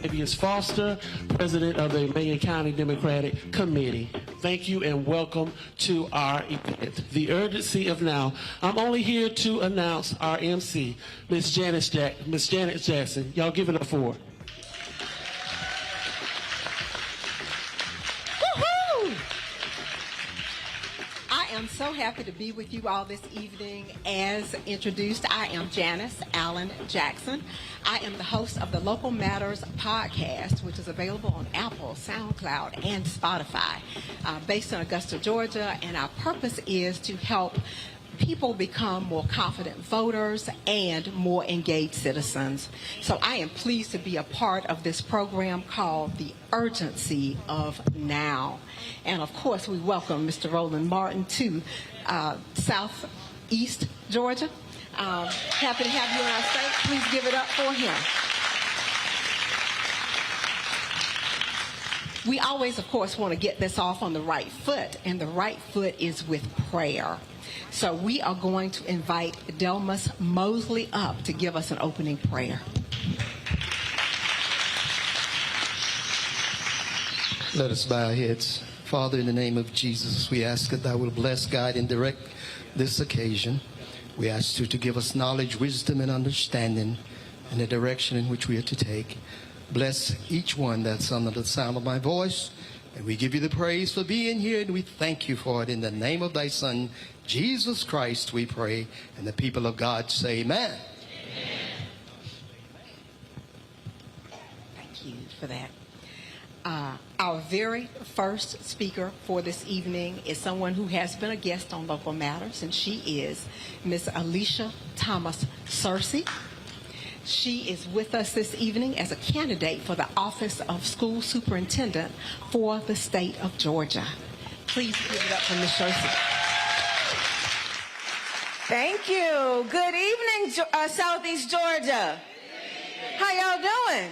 Fabius Foster, President of the Emanuel County Democratic Committee. Thank you and welcome to our event. The urgency of now. I'm only here to announce our MC, Miss Janet Jackson. Y'all give it up for her. I'm so happy to be with you all this evening. As introduced, I am Janice Allen Jackson. I am the host of the Local Matters podcast, which is available on Apple, SoundCloud, and Spotify, based in Augusta, Georgia. And our purpose is to help people become more confident voters and more engaged citizens. So I am pleased to be a part of this program called The Urgency of Now. And of course, we welcome Mr. Roland Martin to Southeast Georgia. Happy to have you in our state. Please give it up for him. We always, of course, want to get this off on the right foot, and the right foot is with prayer. So we are going to invite Delmas Mosley up to give us an opening prayer. Let us bow our heads. Father, in the name of Jesus, we ask that thou will bless, guide, and direct this occasion. We ask you to give us knowledge, wisdom, and understanding in the direction in which we are to take. Bless each one that's under the sound of my voice. And we give you the praise for being here, and we thank you for it. In the name of thy Son, Jesus Christ, we pray. And the people of God say amen. Amen. Thank you for that. Our very first speaker for this evening is someone who has been a guest on Local Matters, and she is Ms. Alicia Thomas Searcy. She is with us this evening as a candidate for the office of school superintendent for the state of Georgia. Please give it up for Ms. Searcy. Thank you. Good evening, Southeast Georgia. How y'all doing?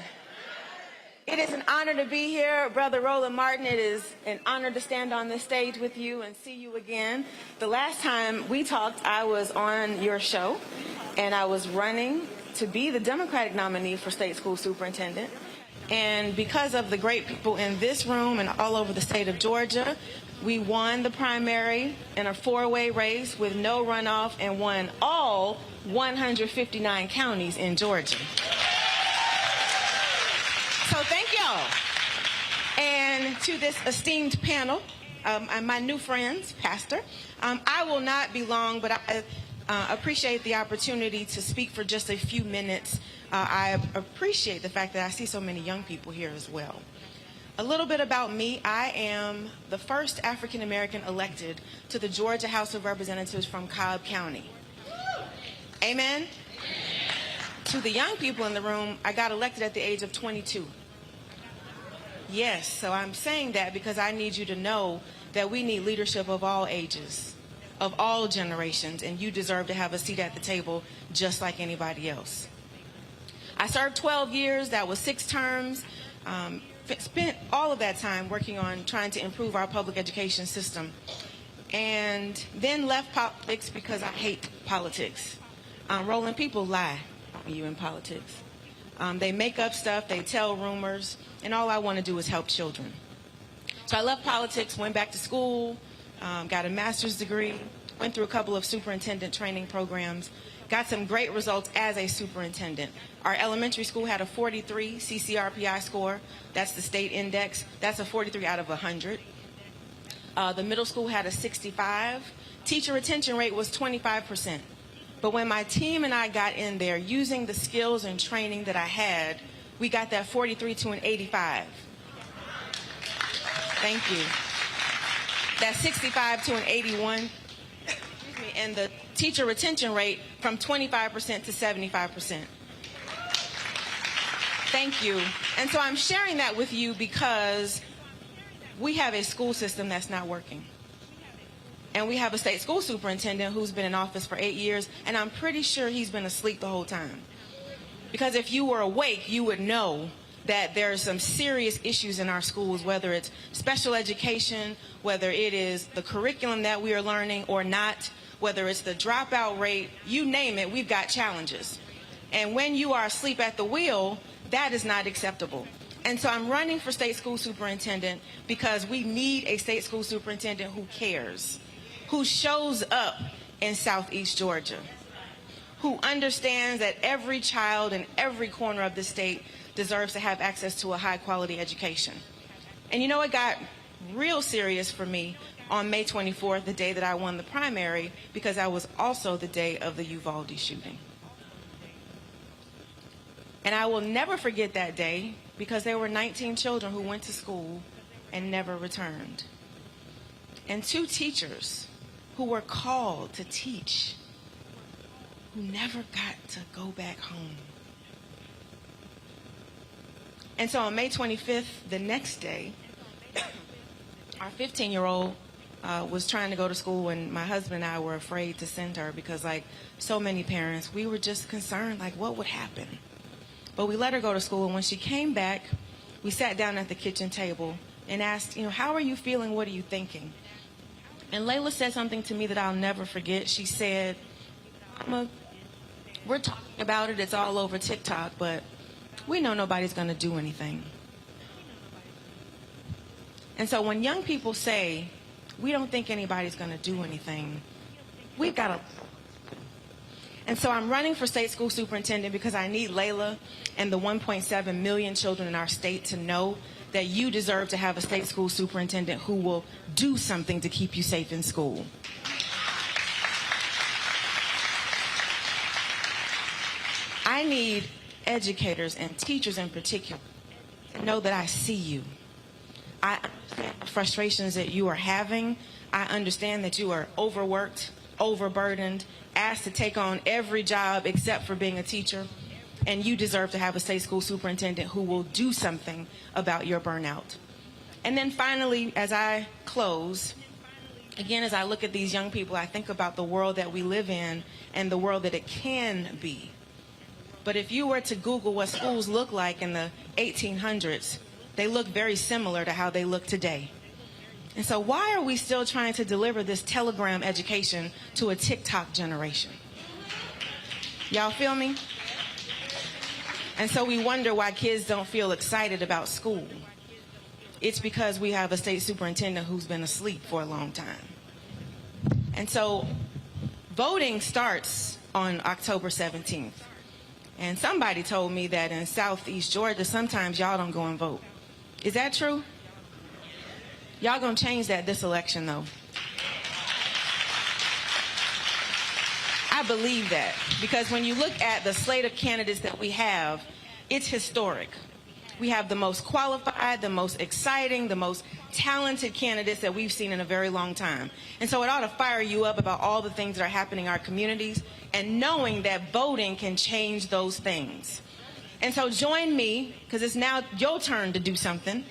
It is an honor to be here, Brother Roland Martin. It is an honor to stand on this stage with you and see you again. The last time we talked, I was on your show, and I was running to be the Democratic nominee for state school superintendent. And because of the great people in this room and all over the state of Georgia, we won the primary in a four-way race with no runoff and won all 159 counties in Georgia. So thank y'all. And to this esteemed panel, and my new friends, Pastor, I will not be long, but I appreciate the opportunity to speak for just a few minutes. I appreciate the fact that I see so many young people here as well. A little bit about me. I am the first African American elected to the Georgia House of Representatives from Cobb County. Amen? To the young people in the room, I got elected at the age of 22. Yes, so I'm saying that because I need you to know that we need leadership of all ages, of all generations, and you deserve to have a seat at the table just like anybody else. I served 12 years. That was 6 terms. Spent all of that time working on trying to improve our public education system, and then left politics because I hate politics. Roland, people lie when you're in politics. They make up stuff, they tell rumors, and all I want to do is help children. So I left politics, went back to school, got a master's degree, went through a couple of superintendent training programs, got some great results as a superintendent. Our elementary school had a 43 CCRPI score. That's the state index. That's a 43 out of 100. The middle school had a 65. Teacher retention rate was 25%. But when my team and I got in there, using the skills and training that I had, we got that 43 to an 85. Thank you. That 65 to an 81. And the teacher retention rate from 25% to 75%. Thank you. And so I'm sharing that with you because we have a school system that's not working. And we have a state school superintendent who's been in office for 8 years, and I'm pretty sure he's been asleep the whole time. Because if you were awake, you would know that there are some serious issues in our schools, whether it's special education, whether it is the curriculum that we are learning or not, whether it's the dropout rate, you name it, we've got challenges. And when you are asleep at the wheel, that is not acceptable. And so I'm running for state school superintendent because we need a state school superintendent who cares, who shows up in Southeast Georgia, who understands that every child in every corner of the state deserves to have access to a high-quality education. And you know, it got real serious for me on May 24th, the day that I won the primary, because that was also the day of the Uvalde shooting. And I will never forget that day because there were 19 children who went to school and never returned. And 2 teachers who were called to teach who never got to go back home. And so on May 25th, the next day, our 15-year-old was trying to go to school, and my husband and I were afraid to send her because, like so many parents, we were just concerned, like, what would happen? But we let her go to school, and when she came back, we sat down at the kitchen table and asked, you know, how are you feeling? What are you thinking? And Layla said something to me that I'll never forget. She said, we're talking about it, it's all over TikTok, but we know nobody's going to do anything. And so when young people say, we don't think anybody's going to do anything, we've got to. And so I'm running for state school superintendent because I need Layla and the 1.7 million children in our state to know that you deserve to have a state school superintendent who will do something to keep you safe in school. I need educators and teachers in particular to know that I see you. I understand the frustrations that you are having. I understand that you are overworked, overburdened, asked to take on every job except for being a teacher. And you deserve to have a state school superintendent who will do something about your burnout. And then finally, as I close, again, as I look at these young people, I think about the world that we live in and the world that it can be. But if you were to Google what schools looked like in the 1800s, they look very similar to how they look today. And so why are we still trying to deliver this telegram education to a TikTok generation? Y'all feel me? And so we wonder why kids don't feel excited about school. It's because we have a state superintendent who's been asleep for a long time. And so voting starts on October 17th. And somebody told me that in Southeast Georgia, sometimes y'all don't go and vote. Is that true? Y'all gonna change that this election, though. I believe that, because when you look at the slate of candidates that we have, it's historic. We have the most qualified, the most exciting, the most talented candidates that we've seen in a very long time. And so it ought to fire you up about all the things that are happening in our communities and knowing that voting can change those things. And so join me, because it's now your turn to do something.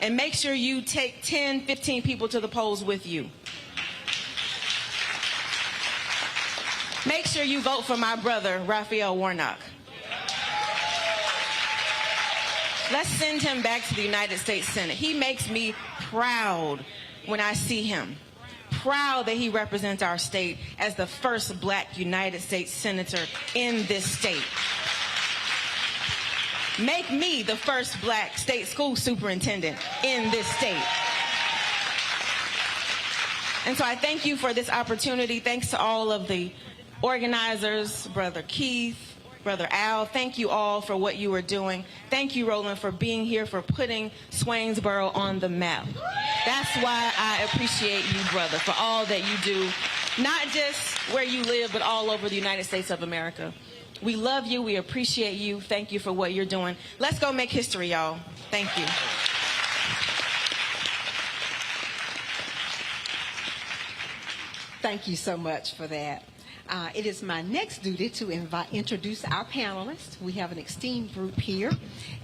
And make sure you take 10, 15 people to the polls with you. Make sure you vote for my brother, Raphael Warnock. Let's send him back to the United States Senate. He makes me proud when I see him. Proud that he represents our state as the first black United States senator in this state. Make me the first black state school superintendent in this state. And so I thank you for this opportunity. Thanks to all of the organizers, Brother Keith, Brother Al, thank you all for what you are doing. Thank you, Roland, for being here, for putting Swainsboro on the map. That's why I appreciate you, brother, for all that you do, not just where you live, but all over the United States of America. We love you. We appreciate you. Thank you for what you're doing. Let's go make history, y'all. Thank you. Thank you so much for that. It is my next duty to introduce our panelists. We have an esteemed group here,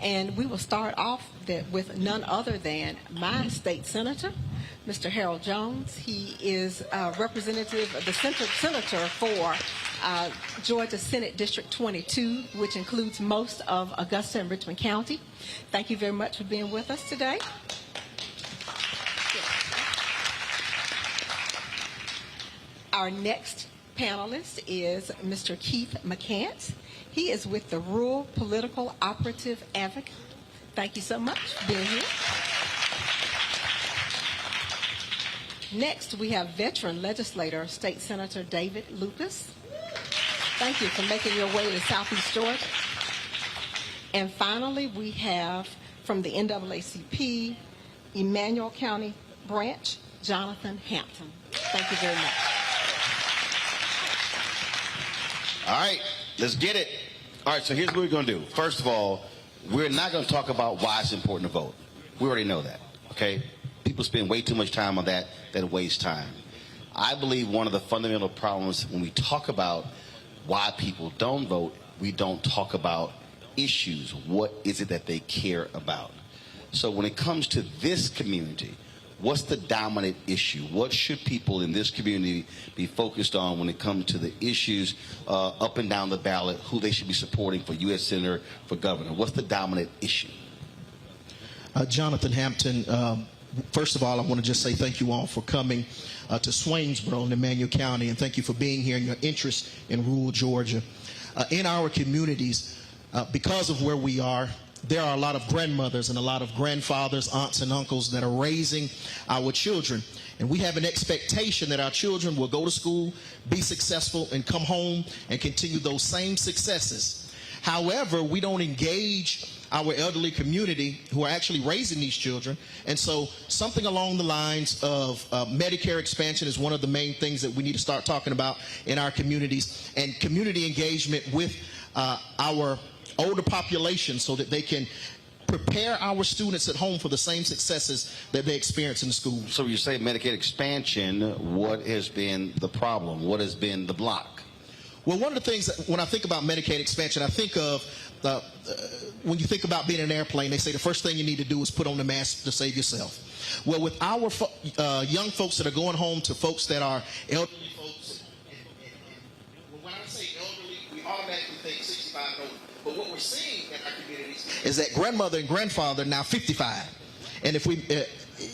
and we will start off with none other than my state senator, Mr. Harold Jones. He is representative of the senator for Georgia Senate District 22, which includes most of Augusta and Richmond County. Thank you very much for being with us today. Our next panelist is Mr. Keith McCants. He is with the Rural Political Operative Advocate. Thank you so much for being here. Next, we have veteran legislator, State Senator David Lucas. Thank you for making your way to Southeast Georgia. And finally, we have from the NAACP, Emanuel County branch, Jonathan Hampton. Thank you very much. All right, let's get it. All right, so here's what we're going to do. First of all, we're not going to talk about why it's important to vote. We already know that, okay? People spend way too much time on that wastes time. I believe one of the fundamental problems when we talk about why people don't vote, we don't talk about issues. What is it that they care about? So when it comes to this community, what's the dominant issue? What should people in this community be focused on when it comes to the issues up and down the ballot, who they should be supporting for U.S. Senator, for governor? What's the dominant issue? Jonathan Hampton, first of all, I want to just say thank you all for coming to Swainsboro-Emanuel County, and thank you for being here and your interest in rural Georgia. In our communities, because of where we are, there are a lot of grandmothers and a lot of grandfathers, aunts and uncles that are raising our children. And we have an expectation that our children will go to school, be successful, and come home and continue those same successes. However, we don't engage our elderly community who are actually raising these children. And so something along the lines of Medicare expansion is one of the main things that we need to start talking about in our communities, and community engagement with our older population so that they can prepare our students at home for the same successes that they experience in the schools. So you say Medicaid expansion, what has been the problem? What has been the block? Well, one of the things that when I think about Medicaid expansion, I think of when you think about being in an airplane, they say the first thing you need to do is put on the mask to save yourself. Well, with our young folks that are going home to folks that are elderly folks, and when I say elderly, we automatically think 65 and older. But what we're seeing in our communities is that grandmother and grandfather are now 55. And if we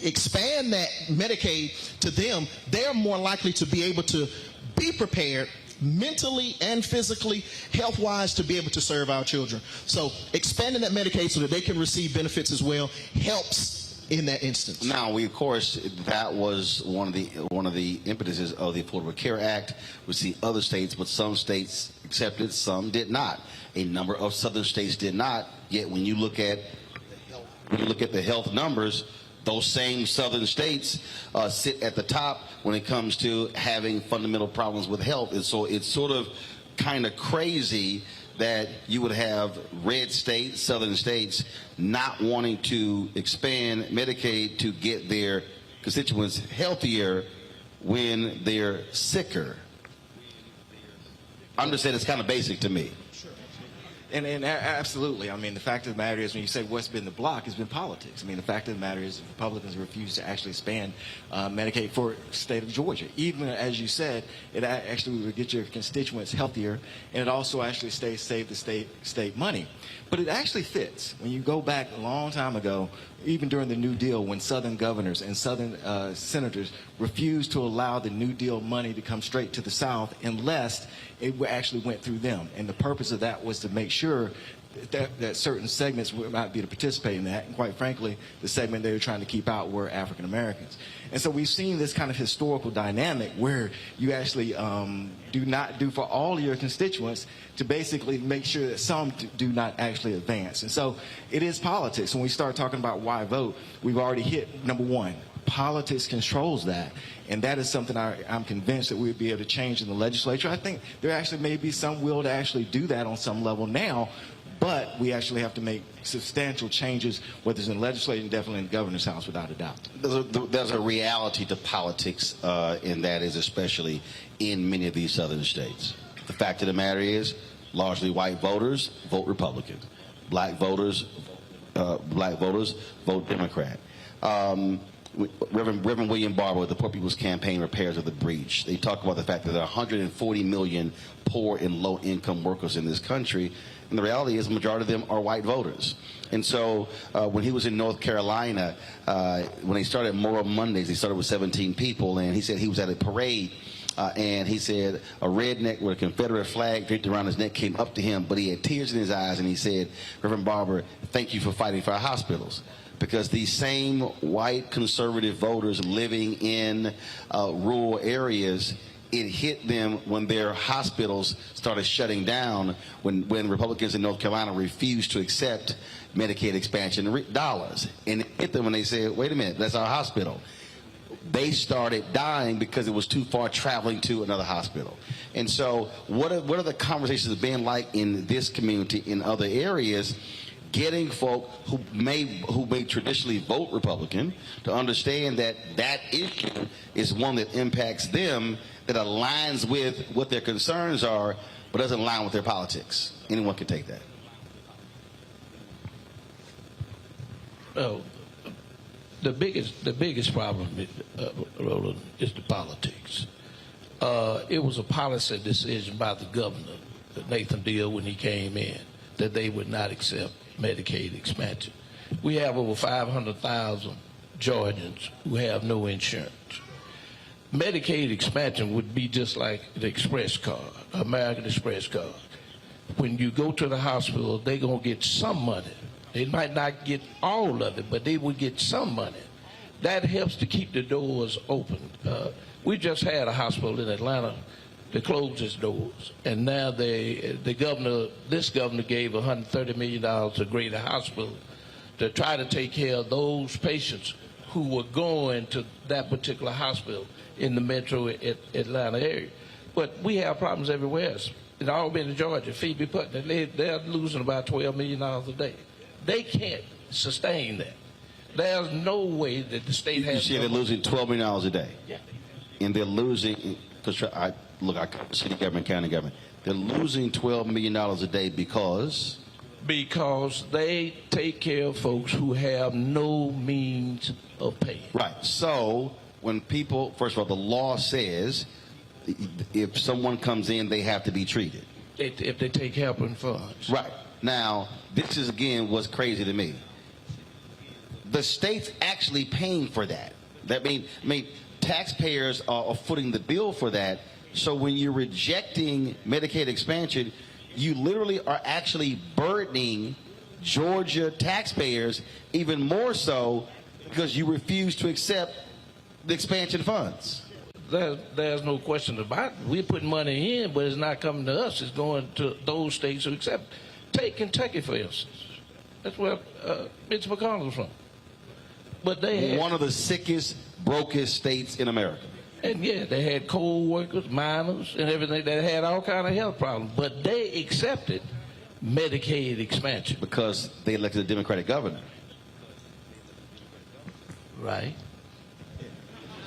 expand that Medicaid to them, they're more likely to be able to be prepared mentally and physically, health-wise, to be able to serve our children. So expanding that Medicaid so that they can receive benefits as well helps in that instance. Now, of course, that was one of the impetuses of the Affordable Care Act. We see other states, but some states accepted, some did not. A number of southern states did not. Yet when you look at the health numbers, those same southern states sit at the top when it comes to having fundamental problems with health. And so it's sort of kind of crazy that you would have red states, southern states, not wanting to expand Medicaid to get their constituents healthier when they're sicker. I'm just saying it's kind of basic to me. And absolutely. I mean, the fact of the matter is, when you say what's been the block, it's been politics. I mean, the fact of the matter is Republicans refuse to actually expand Medicaid for the state of Georgia. Even, as you said, it actually would get your constituents healthier, and it also actually save the state money. But it actually fits. When you go back a long time ago, even during the New Deal, when Southern governors and Southern senators refused to allow the New Deal money to come straight to the South unless it actually went through them. And the purpose of that was to make sure that certain segments might be to participate in that. And quite frankly, the segment they were trying to keep out were African Americans. And so we've seen this kind of historical dynamic where you actually do not do for all of your constituents to basically make sure that some do not actually advance. And so it is politics. When we start talking about why vote, we've already hit number one. Politics controls that, and that is something I'm convinced that we'll be able to change in the legislature. I think there actually may be some will to actually do that on some level now, but we actually have to make substantial changes, whether it's in the legislature and definitely in the governor's house, without a doubt. There's a reality to politics, and that is especially in many of these southern states. The fact of the matter is, largely white voters vote Republican. Black voters vote Democrat. Reverend William Barber with the Poor People's Campaign Repairs of the Breach. They talk about the fact that there are 140 million poor and low-income workers in this country, and the reality is the majority of them are white voters. And so when he was in North Carolina, when they started Moral Mondays, they started with 17 people, and he said he was at a parade and he said a redneck with a Confederate flag draped around his neck came up to him, but he had tears in his eyes, and he said, "Reverend Barber, thank you for fighting for our hospitals." Because these same white conservative voters living in rural areas, it hit them when their hospitals started shutting down, when Republicans in North Carolina refused to accept Medicaid expansion dollars. And it hit them when they said, wait a minute, that's our hospital. They started dying because it was too far traveling to another hospital. And so what are the conversations been like in this community, in other areas, getting folk who may traditionally vote Republican to understand that that issue is one that impacts them, that aligns with what their concerns are, but doesn't align with their politics? Anyone can take that. Well, the biggest problem, Roland, is the politics. It was a policy decision by the governor, Nathan Deal, when he came in, that they would not accept Medicaid expansion. We have over 500,000 Georgians who have no insurance. Medicaid expansion would be just like the Express card, American Express card. When you go to the hospital, they're going to get some money. They might not get all of it, but they would get some money. That helps to keep the doors open. We just had a hospital in Atlanta that closed its doors, and now this governor gave $130 million to Greater Hospital to try to take care of those patients who were going to that particular hospital in the metro Atlanta area. But we have problems everywhere else. In Albany, Georgia, Phoebe Putnam, they're losing about $12 million a day. They can't sustain that. There's no way that the state has. You see, they're losing $12 million a day. Yeah. And they're losing, because I cover city government, county government. They're losing $12 million a day because they take care of folks who have no means of paying. Right. So when people, first of all, the law says if someone comes in, they have to be treated. If they take helping funds. Right. Now, this is, again, what's crazy to me. The state's actually paying for that. That mean taxpayers are footing the bill for that. So when you're rejecting Medicaid expansion, you literally are actually burdening Georgia taxpayers even more so because you refuse to accept the expansion funds. There's no question about it. We're putting money in, but it's not coming to us. It's going to those states who accept. Take Kentucky, for instance. That's where Mitch McConnell's from. But they had, one of the sickest, brokest states in America. And yeah, they had coal workers, miners, and everything that had all kind of health problems. But they accepted Medicaid expansion because they elected a Democratic governor. Right.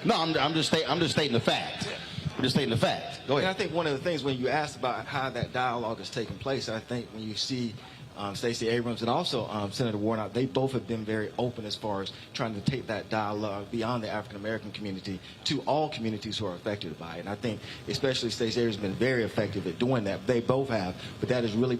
No, I'm just stating the fact. I'm just stating the fact. Go ahead. And I think one of the things when you asked about how that dialogue is taking place, I think when you see Stacey Abrams and also Senator Warnock, they both have been very open as far as trying to take that dialogue beyond the African American community to all communities who are affected by it. And I think especially Stacey Abrams has been very effective at doing that. They both have, but that has really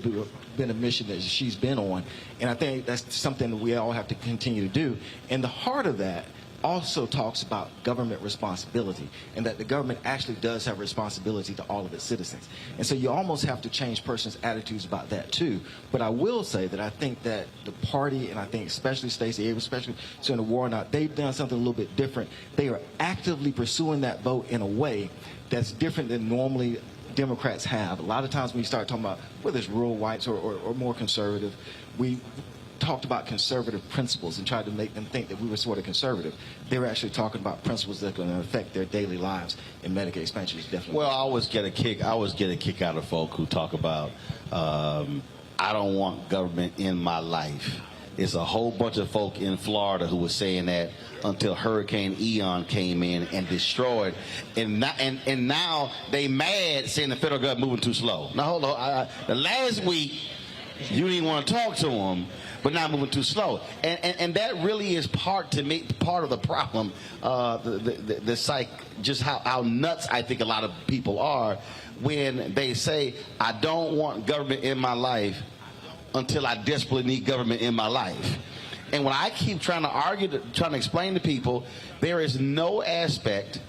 been a mission that she's been on. And I think that's something that we all have to continue to do. And the heart of that also talks about government responsibility and that the government actually does have responsibility to all of its citizens. And so you almost have to change persons' attitudes about that too. But I will say that I think that the party, and I think especially Stacey Abrams, especially Senator Warnock, they've done something a little bit different. They are actively pursuing that vote in a way that's different than normally Democrats have. A lot of times when you start talking about whether it's rural whites or more conservative, we talked about conservative principles and tried to make them think that we were sort of conservative. They were actually talking about principles that are going to affect their daily lives, and Medicaid expansion is definitely. Well, I always get a kick out of folk who talk about I don't want government in my life. It's a whole bunch of folk in Florida who were saying that until Hurricane Ian came in and destroyed, and now they mad saying the federal government moving too slow. Now hold on, the last week you didn't want to talk to them, but now moving too slow, and that really is part of the problem. The psych, just how nuts I think a lot of people are when they say I don't want government in my life until I desperately need government in my life. And when I keep trying to explain to people, there is no aspect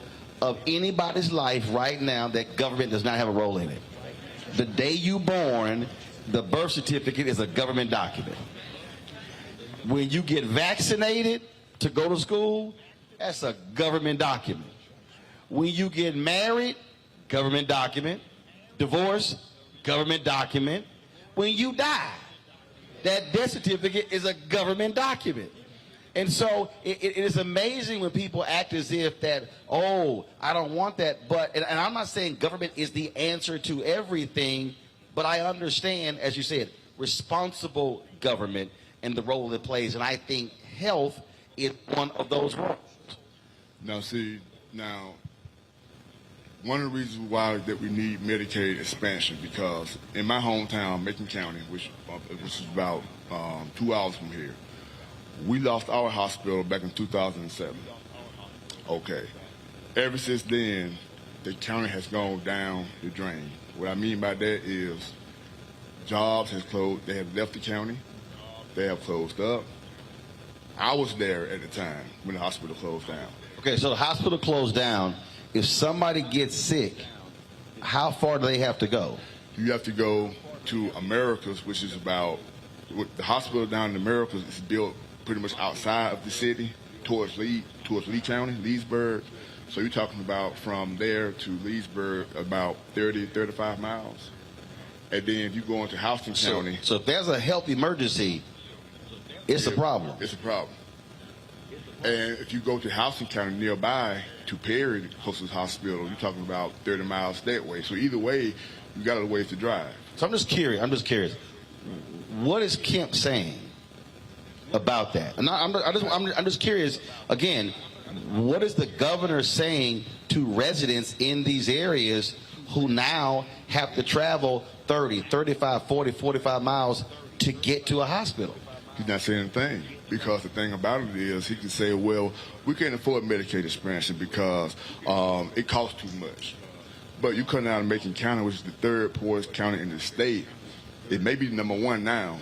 of anybody's life right now that government does not have a role in it. The day you born, the birth certificate is a government document. When you get vaccinated to go to school, that's a government document. When you get married, government document. Divorce, government document. When you die, that death certificate is a government document. And so it is amazing when people act as if that, oh, I don't want that. But, and I'm not saying government is the answer to everything, but I understand, as you said, responsible government and the role it plays. And I think health is one of those roles. Now, one of the reasons why that we need Medicaid expansion, because in my hometown, Macon County, which is about 2 hours from here, we lost our hospital back in 2007. Okay. Ever since then, the county has gone down the drain. What I mean by that is jobs has closed. They have left the county. They have closed up. I was there at the time when the hospital closed down. Okay, so the hospital closed down. If somebody gets sick, how far do they have to go? You have to go to Americas, which is about, the hospital down in Americas is built pretty much outside of the city, towards Lee County, Leesburg. So you're talking about from there to Leesburg about 30, 35 miles. And then if you go into Houston County. So if there's a health emergency, it's a problem. It's a problem. And if you go to Houston County nearby to Perry, the closest hospital, you're talking about 30 miles that way. So either way, you got a ways to drive. So I'm just curious. What is Kemp saying about that? And I'm just curious, again, what is the governor saying to residents in these areas who now have to travel 30, 35, 40, 45 miles to get to a hospital? He's not saying anything, because the thing about it is he can say, well, we can't afford Medicaid expansion because it costs too much. But you come out of Macon County, which is the third poorest county in the state. It may be number one now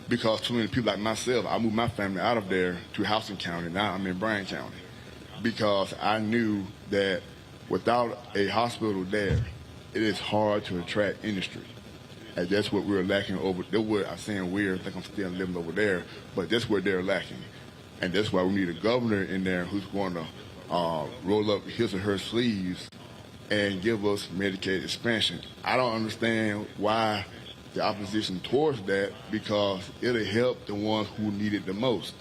because too many people like myself, I moved my family out of there to Houston County. Now I'm in Bryan County because I knew that without a hospital there, it is hard to attract industry. And that's what we're lacking over there. I'm saying I think I'm still living over there, but that's where they're lacking. And that's why we need a governor in there who's going to roll up his or her sleeves and give us Medicaid expansion. I don't understand why the opposition towards that, because it'll help the ones who need it the most.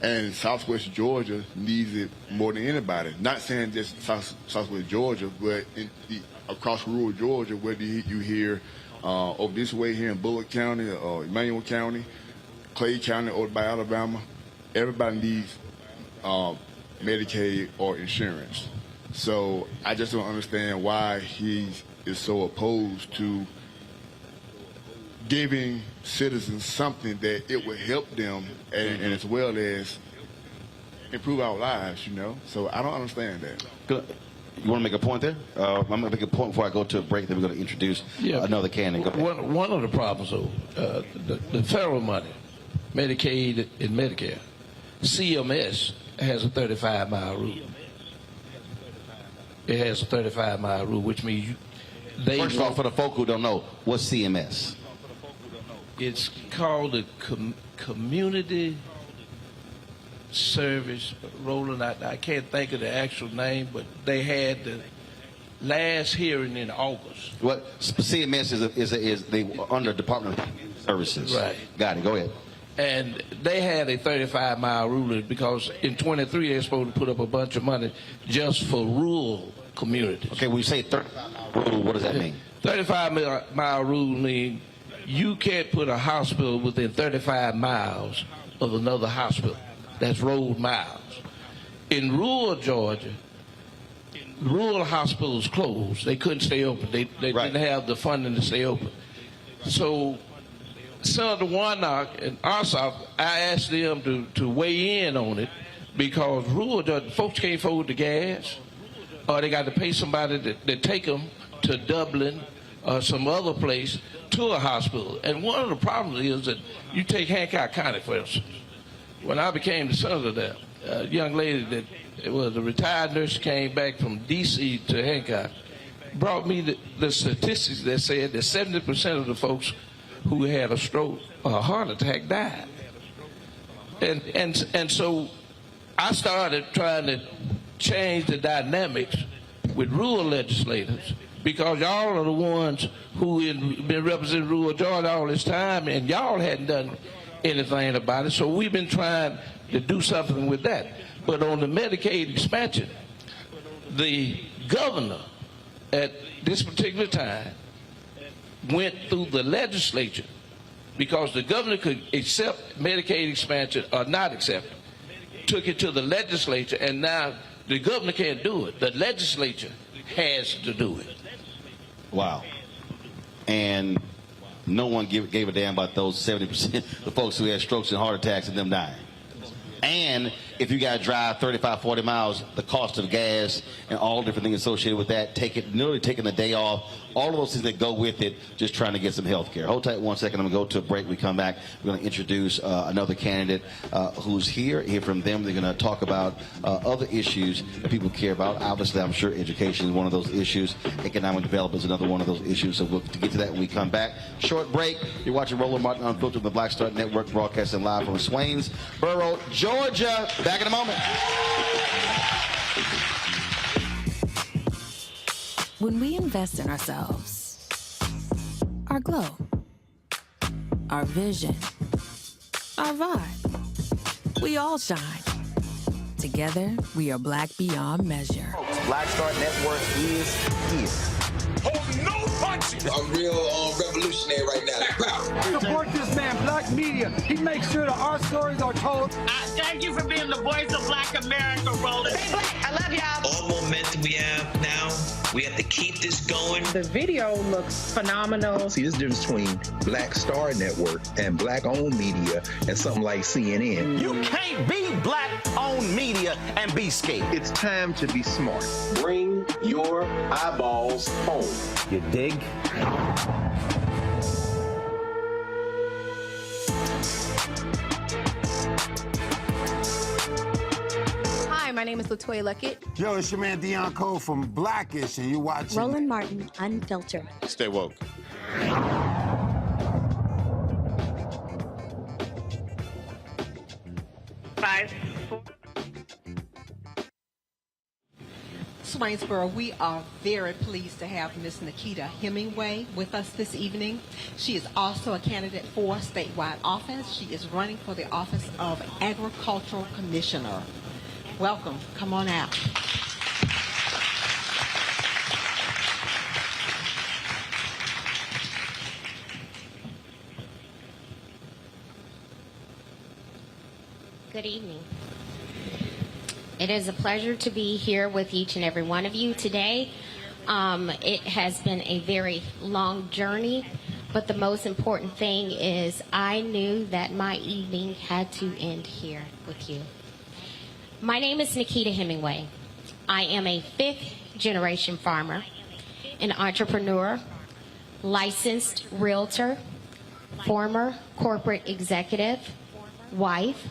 And Southwest Georgia needs it more than anybody. Not saying just Southwest Georgia, but across rural Georgia, whether you hear over this way here in Bullock County or Emanuel County, Clay County, over by Alabama, everybody needs Medicaid or insurance. So I just don't understand why he is so opposed to giving citizens something that it will help them and as well as improve our lives, So I don't understand that. Good. You want to make a point there? I'm going to make a point before I go to a break. Then we're going to introduce another candidate. Go ahead. One of the problems, though, the federal money, Medicaid and Medicare, CMS has a 35-mile rule. It has a 35-mile rule, which means First of all, for the folk who don't know, what's CMS? It's called the Community Service. Roland, I can't think of the actual name, but they had the last hearing in August. What CMS is they under Department of Services. Right. Got it. Go ahead. And they had a 35-mile rule because in 23 they're supposed to put up a bunch of money just for rural communities. Okay, when you say 35-mile rule, what does that mean? 35-mile rule means you can't put a hospital within 35 miles of another hospital. That's road miles. In rural Georgia, rural hospitals closed. They couldn't stay open. They didn't have the funding to stay open. So Senator Warnock and Ossoff, I asked them to weigh in on it because rural Georgia, folks can't afford the gas, or they got to pay somebody to take them to Dublin or some other place to a hospital. And one of the problems is that you take Hancock County, for instance. When I became the senator there, a young lady that was a retired nurse, came back from D.C. to Hancock, brought me the statistics that said that 70% of the folks who had a stroke or a heart attack died. And so I started trying to change the dynamics with rural legislators, because y'all are the ones who have been representing rural Georgia all this time, and y'all hadn't done anything about it. So we've been trying to do something with that. But on the Medicaid expansion, the governor at this particular time went through the legislature, because the governor could accept Medicaid expansion or not accept it, took it to the legislature, and now the governor can't do it. The legislature has to do it. Wow. And no one gave a damn about those 70% the folks who had strokes and heart attacks and them dying. And if you got to drive 35, 40 miles, the cost of gas and all different things associated with that, nearly taking the day off, all of those things that go with it, just trying to get some health care. Hold tight 1 second. I'm going to go to a break. We come back. We're going to introduce another candidate who's here. Hear from them. They're going to talk about other issues that people care about. Obviously, I'm sure education is one of those issues. Economic development is another one of those issues. So we'll get to that when we come back. Short break. You're watching Roland Martin Unfiltered on the Black Star Network, broadcasting live from Swainsboro, Georgia. Back in a moment. When we invest in ourselves, our glow, our vision, our vibe, we all shine. Together, we are black beyond measure. Black Star Network is here. Hold no punches! I'm real revolutionary right now. Support this man, Black Media. He makes sure that our stories are told. Thank you for being the voice of Black America, Roland. Stay black. I love y'all. All momentum we have now, we have to keep this going. The video looks phenomenal. See, there's a difference between Black Star Network and black-owned media and something like CNN. You can't be black-owned media and be scared. It's time to be smart. Bring your eyeballs home. You dig? Hi, my name is LaToya Luckett. Yo, it's your man Dion Cole from Blackish, and you watching Roland Martin Unfiltered. Stay woke. Swainsboro, we are very pleased to have Ms. Nikita Hemingway with us this evening. She is also a candidate for statewide office. She is running for the office of Agricultural Commissioner. Welcome. Come on out. Good evening. It is a pleasure to be here with each and every one of you today. It has been a very long journey, but the most important thing is I knew that my evening had to end here with you. My name is Nikita Hemingway. I am a fifth-generation farmer, an entrepreneur, licensed realtor, former corporate executive, wife,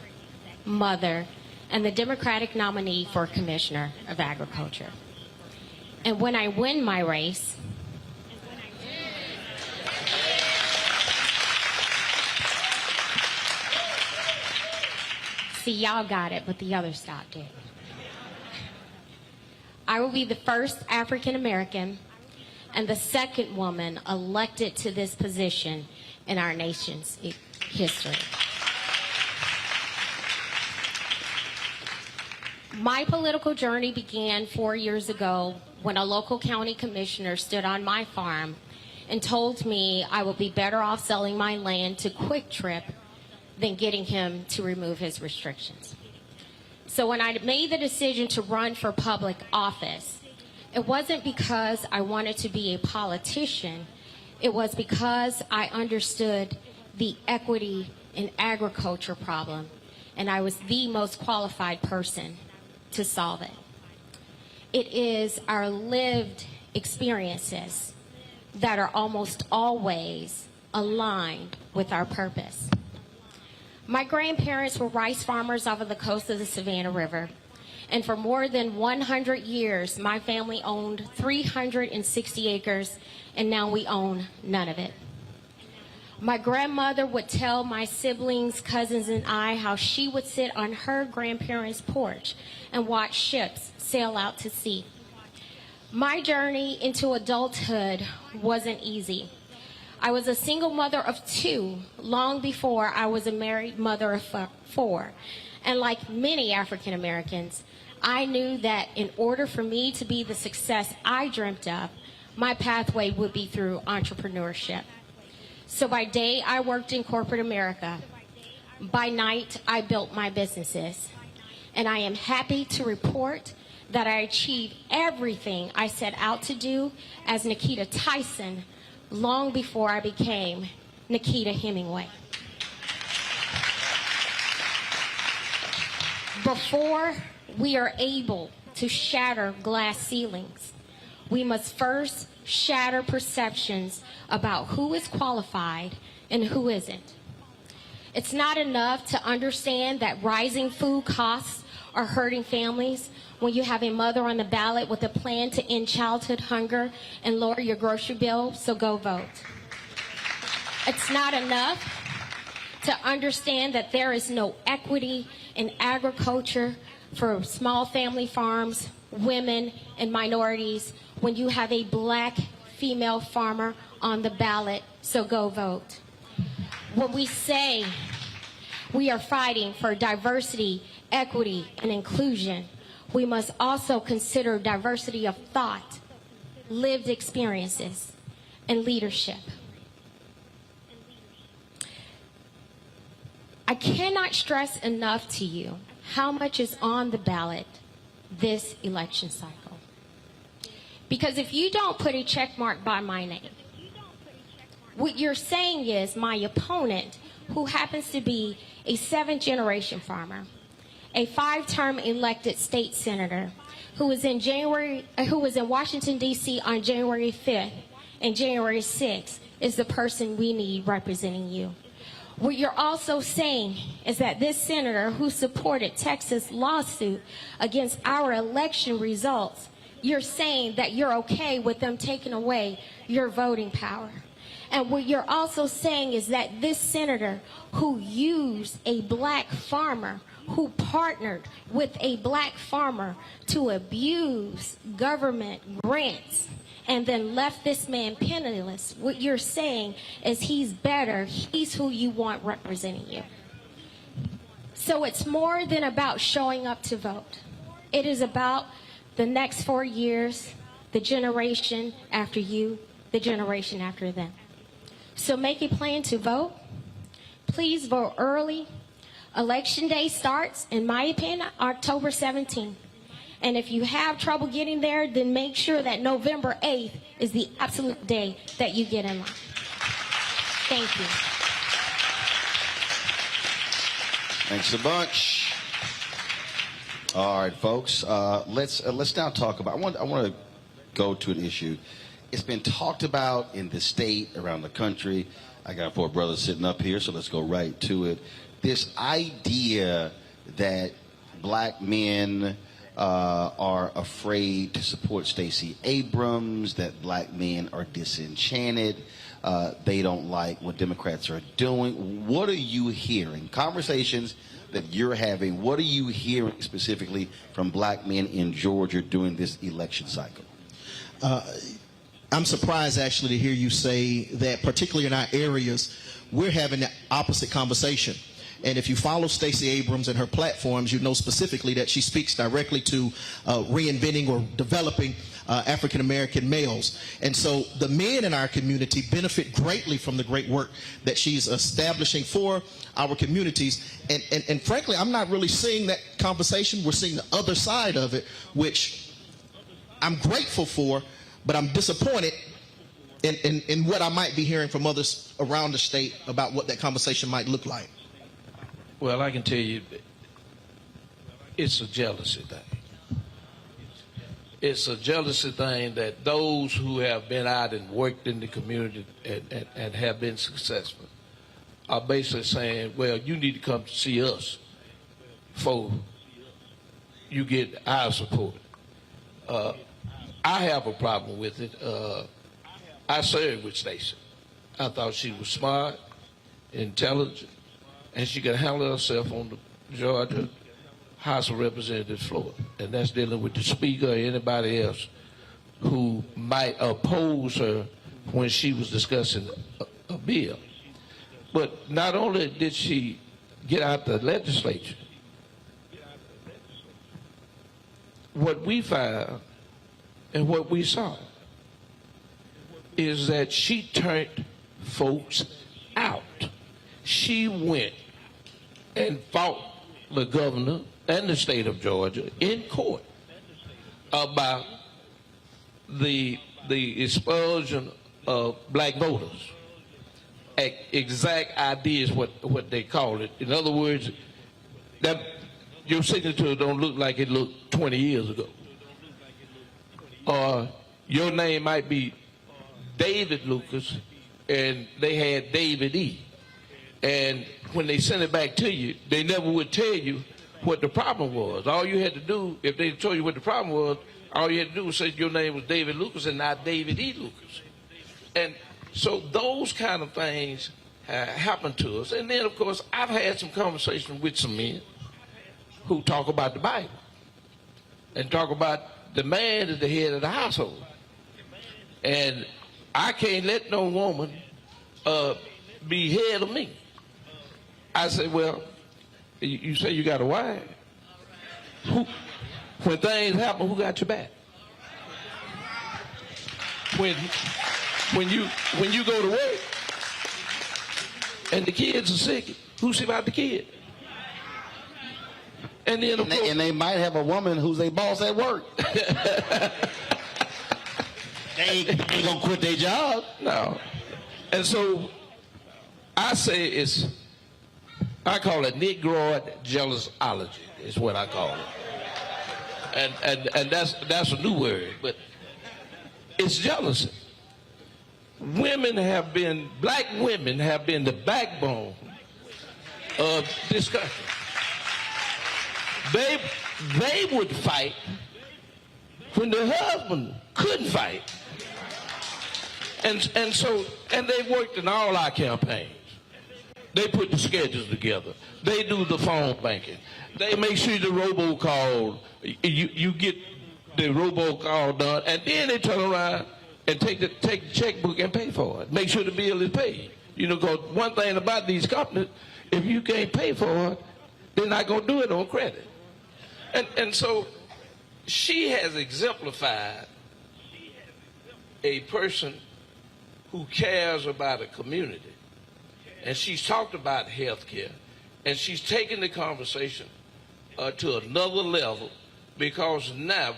mother, and the Democratic nominee for Commissioner of Agriculture. And when I win my race, see, y'all got it, but the others stopped it. I will be the first African American and the second woman elected to this position in our nation's history. My political journey began 4 years ago when a local county commissioner stood on my farm and told me I would be better off selling my land to Quick Trip than getting him to remove his restrictions. So when I made the decision to run for public office, it wasn't because I wanted to be a politician. It was because I understood the equity in agriculture problem, and I was the most qualified person to solve it. It is our lived experiences that are almost always aligned with our purpose. My grandparents were rice farmers off of the coast of the Savannah River. And for more than 100 years, my family owned 360 acres, and now we own none of it. My grandmother would tell my siblings, cousins, and I how she would sit on her grandparents' porch and watch ships sail out to sea. My journey into adulthood wasn't easy. I was a single mother of 2 long before I was a married mother of 4. And like many African Americans, I knew that in order for me to be the success I dreamt of, my pathway would be through entrepreneurship. So by day, I worked in corporate America. By night, I built my businesses. And I am happy to report that I achieved everything I set out to do as Nikita Tyson long before I became Nikita Hemingway. Before we are able to shatter glass ceilings, we must first shatter perceptions about who is qualified and who isn't. It's not enough to understand that rising food costs are hurting families when you have a mother on the ballot with a plan to end childhood hunger and lower your grocery bill, so go vote. It's not enough to understand that there is no equity in agriculture for small family farms, women, and minorities when you have a black female farmer on the ballot, so go vote. When we say we are fighting for diversity, equity, and inclusion, we must also consider diversity of thought, lived experiences, and leadership. I cannot stress enough to you how much is on the ballot this election cycle. Because if you don't put a check mark by my name, what you're saying is my opponent, who happens to be a 7th-generation farmer, a 5-term elected state senator, who was in Washington, D.C. on January 5th and January 6th, is the person we need representing you. What you're also saying is that this senator who supported Texas' lawsuit against our election results, you're saying that you're okay with them taking away your voting power. And what you're also saying is that this senator who used a black farmer, who partnered with a black farmer to abuse government grants and then left this man penniless, what you're saying is he's better, he's who you want representing you. So it's more than about showing up to vote. It is about the next 4 years, the generation after you, the generation after them. So make a plan to vote. Please vote early. Election day starts, in my opinion, October 17th. And if you have trouble getting there, then make sure that November 8th is the absolute day that you get in line. Thank you. Thanks a bunch. All right, folks. Let's now talk about. I want to go to an issue. It's been talked about in the state, around the country. I got 4 brothers sitting up here, so let's go right to it. This idea that black men are afraid to support Stacey Abrams, that black men are disenchanted, they don't like what Democrats are doing. What are you hearing? Conversations that you're having, what are you hearing specifically from black men in Georgia during this election cycle? I'm surprised actually to hear you say that, particularly in our areas, we're having the opposite conversation. And if you follow Stacey Abrams and her platforms, you know specifically that she speaks directly to reinventing or developing African-American males. And so the men in our community benefit greatly from the great work that she's establishing for our communities. And frankly, I'm not really seeing that conversation. We're seeing the other side of it, which I'm grateful for, but I'm disappointed in what I might be hearing from others around the state about what that conversation might look like. Well, I can tell you, it's a jealousy thing. It's a jealousy thing that those who have been out and worked in the community and have been successful are basically saying, well, you need to come to see us before you get our support. I have a problem with it. I served with Stacey. I thought she was smart, intelligent, and she could handle herself on the Georgia House of Representatives floor. And that's dealing with the speaker or anybody else who might oppose her when she was discussing a bill. But not only did she get out the legislature, what we found and what we saw is that she turned folks out. She went and fought the governor and the state of Georgia in court about the expulsion of black voters. Exact idea is what they call it. In other words, that your signature don't look like it looked 20 years ago. Or your name might be David Lucas and they had David E. And when they sent it back to you, they never would tell you what the problem was. All you had to do, if they told you what the problem was, all you had to do was say your name was David Lucas and not David E. Lucas. And so those kind of things happen to us. And then, of course, I've had some conversations with some men who talk about the Bible and talk about the man at the head of the household. And I can't let no woman be head of me. I say, well, you say you got a wife. When things happen, who got your back? When you go to work and the kids are sick, who see about the kid? And then of course, and they might have a woman who's a boss at work. They ain't gonna quit their job. No. And so I say I call it Negroid jealousology is what I call it. And that's a new word, but it's jealousy. Black women have been the backbone of this country. They would fight when the husband couldn't fight. And they worked in all our campaigns. They put the schedules together. They do the phone banking. They make sure the robocall, you get the robocall done, and then they turn around and take the checkbook and pay for it. Make sure the bill is paid. You know, because one thing about these companies, if you can't pay for it, they're not going to do it on credit. And so she has exemplified a person who cares about a community. And she's talked about health care, and she's taken the conversation to another level, because now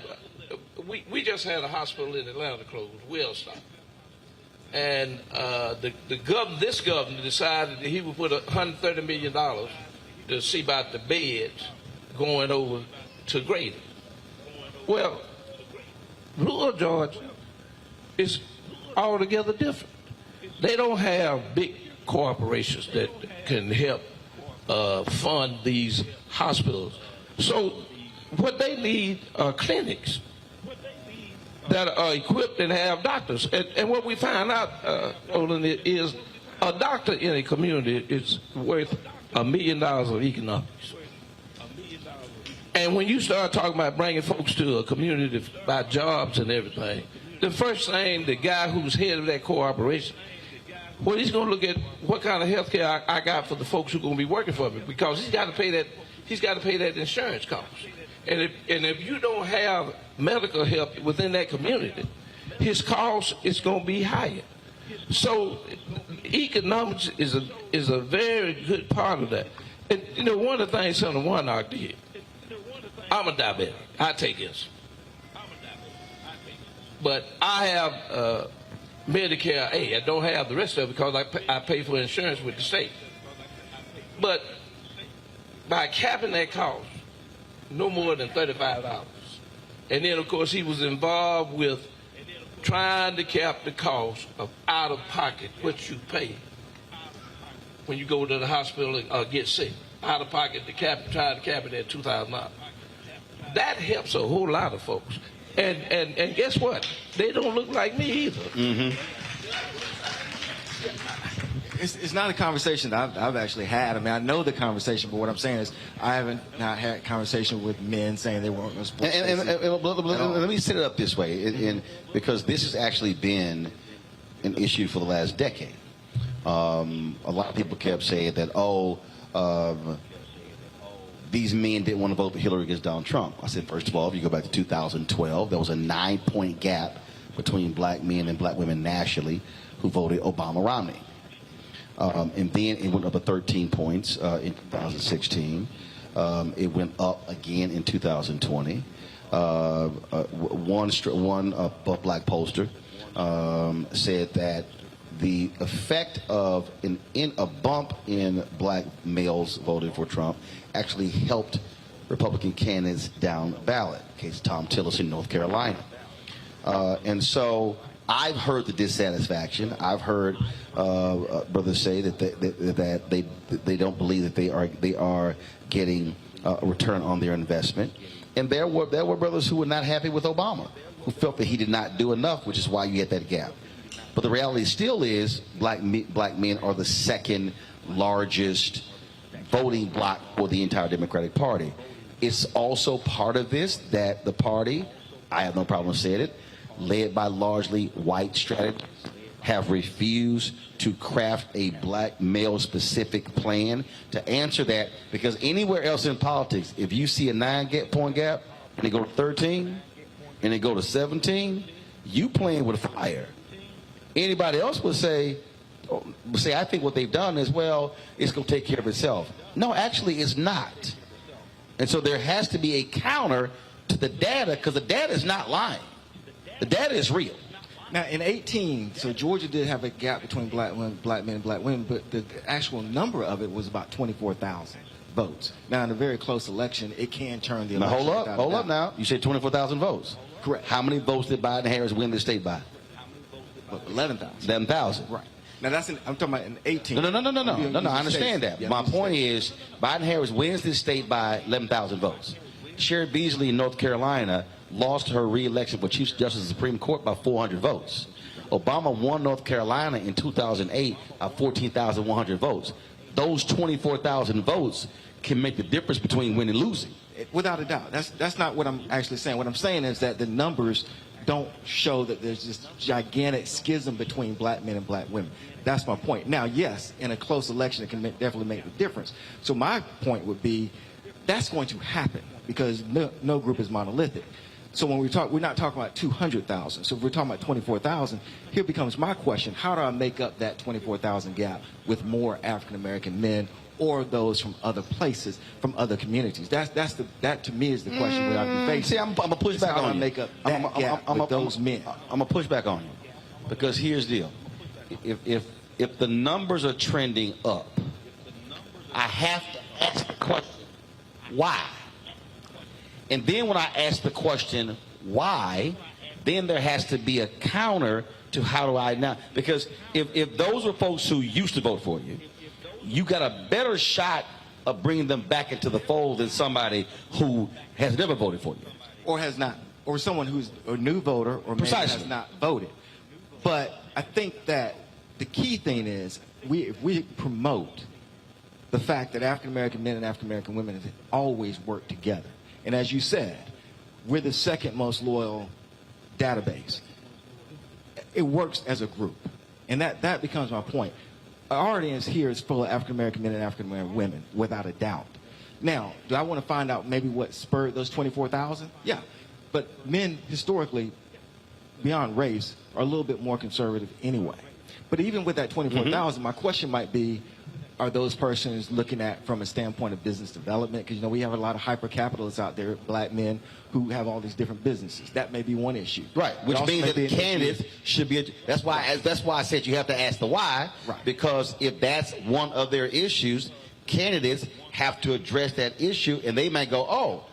we just had a hospital in Atlanta closed, Wellstock. And this governor decided that he would put $130 million to see about the beds going over to Grady. Well, rural Georgia is altogether different. They don't have big corporations that can help fund these hospitals. So what they need are clinics that are equipped and have doctors. And what we find out, Roland, is a doctor in a community is worth $1 million of economics. And when you start talking about bringing folks to a community about jobs and everything, the first thing, the guy who's head of that corporation, well, he's going to look at what kind of health care I got for the folks who are going to be working for me, because he's got to pay that insurance cost. And if you don't have medical help within that community, his cost is going to be higher. So economics is a very good part of that. And you know, one of the things Senator Warnock did, I'm a diabetic. I take insulin. But I have Medicare A. I don't have the rest of it because I pay for insurance with the state. But by capping that cost, no more than $35. And then, of course, he was involved with trying to cap the cost of out-of-pocket, what you pay when you go to the hospital and get sick. Out of pocket, the child cabinet at $2,000. That helps a whole lot of folks. And guess what? They don't look like me either. Mm-hmm. It's not a conversation that I've actually had. I mean, I know the conversation, but what I'm saying is I haven't not had conversation with men saying they weren't going to support. Let me set it up this way, because this has actually been an issue for the last decade. A lot of people kept saying that, these men didn't want to vote for Hillary against Donald Trump. I said, first of all, if you go back to 2012, there was a 9-point gap between black men and black women nationally who voted Obama-Romney. And then it went up to 13 points in 2016. It went up again in 2020. One black pollster said that the effect of a bump in black males voting for Trump actually helped Republican candidates down ballot. Case Tom Tillis in North Carolina. And so I've heard the dissatisfaction. I've heard brothers say that they don't believe that they are getting a return on their investment. And there were brothers who were not happy with Obama, who felt that he did not do enough, which is why you had that gap. But the reality still is black men are the second largest voting bloc for the entire Democratic Party. It's also part of this that the party, I have no problem saying it, led by largely white strategists, have refused to craft a black male-specific plan to answer that, because anywhere else in politics, if you see a 9-point gap and they go to 13 and they go to 17, you playing with fire. Anybody else would say, I think what they've done is, well, it's going to take care of itself. No, actually, it's not. And so there has to be a counter to the data, because the data is not lying. The data is real. Now, in 18, so Georgia did have a gap between black men and black women, but the actual number of it was about 24,000 votes. Now, in a very close election, it can turn the election. Now, hold up now. You said 24,000 votes. Correct. How many votes did Biden-Harris win the state by? 11,000. 11,000. Right. Now, I'm talking about in 18. No, I understand that. Yeah, my point is, Biden-Harris wins this state by 11,000 votes. Sherry Beasley in North Carolina lost her re-election for Chief Justice of the Supreme Court by 400 votes. Obama won North Carolina in 2008 by 14,100 votes. Those 24,000 votes can make the difference between winning and losing. Without a doubt. That's not what I'm actually saying. What I'm saying is that the numbers don't show that there's this gigantic schism between black men and black women. That's my point. Now, yes, in a close election, it can definitely make a difference. So my point would be that's going to happen because no group is monolithic. So when we're not talking about 200,000. So if we're talking about 24,000, here becomes my question. How do I make up that 24,000 gap with more African-American men or those from other places, from other communities? That to me is the question we ought to be facing. See, I'm going to push back on you. How do I make up that gap with those men? I'm going to push back on you because here's the deal. If the numbers are trending up, I have to ask the question, why? And then when I ask the question, why, then there has to be a counter to how do I now? Because if those were folks who used to vote for you, you got a better shot of bringing them back into the fold than somebody who has never voted for you. Or has not. Or someone who's a new voter or maybe has not voted. But I think that the key thing is if we promote the fact that African-American men and African-American women have always worked together. And as you said, we're the second most loyal database. It works as a group. And that becomes my point. Our audience here is full of African-American men and African-American women, without a doubt. Now, do I want to find out maybe what spurred those 24,000? Yeah. But men, historically, beyond race, are a little bit more conservative anyway. But even with that 24,000, my question might be, are those persons looking at from a standpoint of business development? Because, we have a lot of hyper-capitalists out there, black men, who have all these different businesses. That may be one issue. Right, which means that the candidates should be, that's why I said you have to ask the why, right. Because if that's one of their issues, candidates have to address that issue, and they might go, oh,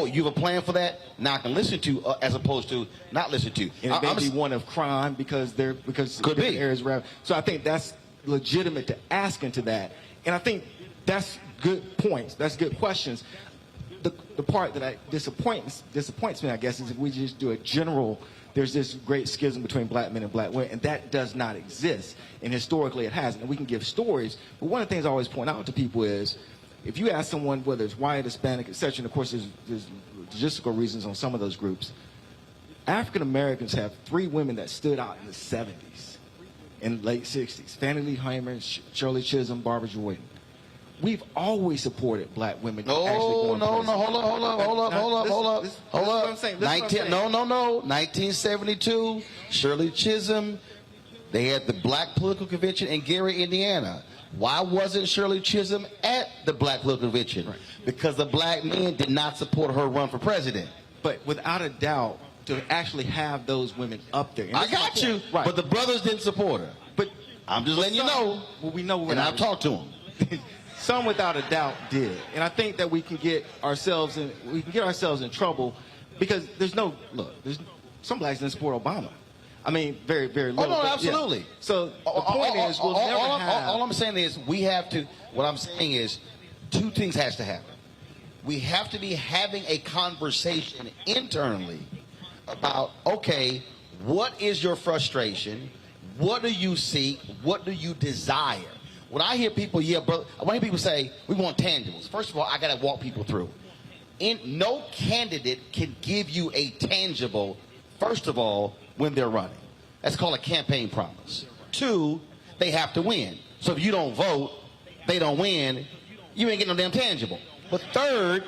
you have a plan for that? Now I can listen to, as opposed to not listen to. And it may be one of crime because could be. areas around. So I think that's legitimate to ask into that. And I think that's good points. That's good questions. The part that disappoints me, I guess, is if we just do a general, there's this great schism between black men and black women, and that does not exist. And historically it hasn't. And we can give stories, but one of the things I always point out to people is, if you ask someone whether it's white, Hispanic, etc., and of course there's logistical reasons on some of those groups, African Americans have 3 women that stood out in the 70s and late 60s. Fannie Lee Hamer, Shirley Chisholm, Barbara Jordan. We've always supported black women. No, hold up. 1972, Shirley Chisholm, they had the Black Political Convention in Gary, Indiana. Why wasn't Shirley Chisholm at the Black Political Convention? Right. Because the black men did not support her run for president. But without a doubt, to actually have those women up there. I got you, right. But the brothers didn't support her. But I'm just letting you know. Well, we know, and I've talked to them. Some without a doubt did, and I think that we can get ourselves in trouble because there's some blacks didn't support Obama. I mean, very, very little. Oh no, absolutely. Yeah. So the point is, we'll never have. All I'm saying is, we have to. What I'm saying is, 2 things has to happen. We have to be having a conversation internally about, okay, what is your frustration? What do you seek? What do you desire? When I hear people, brother, when I hear people say, we want tangibles, first of all, I got to walk people through. No candidate can give you a tangible, first of all, when they're running. That's called a campaign promise. 2, they have to win. So if you don't vote, they don't win, you ain't getting no damn tangible. But 3rd,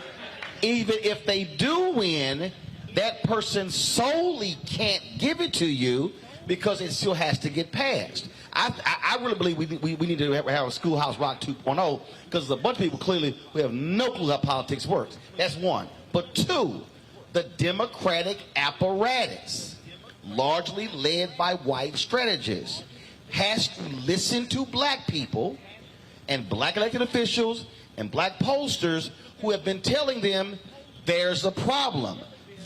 even if they do win, that person solely can't give it to you because it still has to get passed. I really believe we need to have a Schoolhouse Rock 2.0 because there's a bunch of people clearly who have no clue how politics works. That's 1. But 2, the Democratic apparatus, largely led by white strategists, has to listen to black people and black elected officials and black pollsters who have been telling them there's a problem.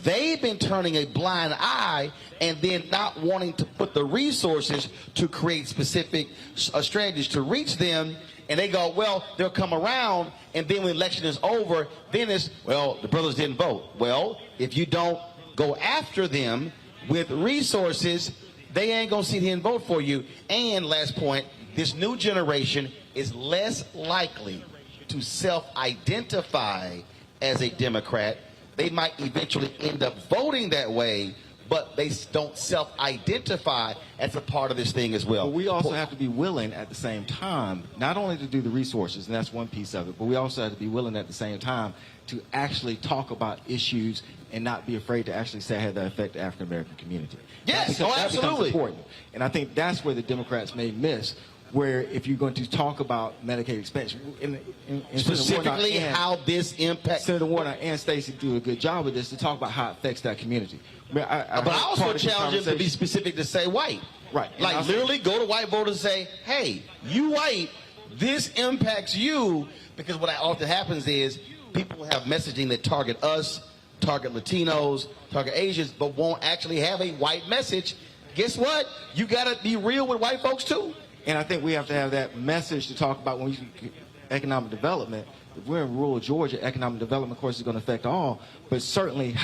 They've been turning a blind eye and then not wanting to put the resources to create specific strategies to reach them. And they go, well, they'll come around, and then when the election is over, then it's, well, the brothers didn't vote. Well, if you don't go after them with resources, they ain't going to see and vote for you. And last point, this new generation is less likely to self-identify as a Democrat. They might eventually end up voting that way, but they don't self-identify as a part of this thing as well. But we also have to be willing at the same time, not only to do the resources, and that's one piece of it, but we also have to be willing at the same time to actually talk about issues and not be afraid to actually say how that affect the African American community. Yes, that absolutely. becomes important. And I think that's where the Democrats may miss, where if you're going to talk about Medicaid expansion, specifically how this impacts. Senator Warner and Stacey do a good job with this to talk about how it affects that community. But I also challenge them to be specific to say white. Right. Like literally go to white voters and say, hey, you white, this impacts you, because what often happens is people have messaging that target us, target Latinos, target Asians, but won't actually have a white message. Guess what? You got to be real with white folks too. And I think we have to have that message to talk about when we economic development. If we're in rural Georgia, economic development, of course, is going to affect all. But certainly,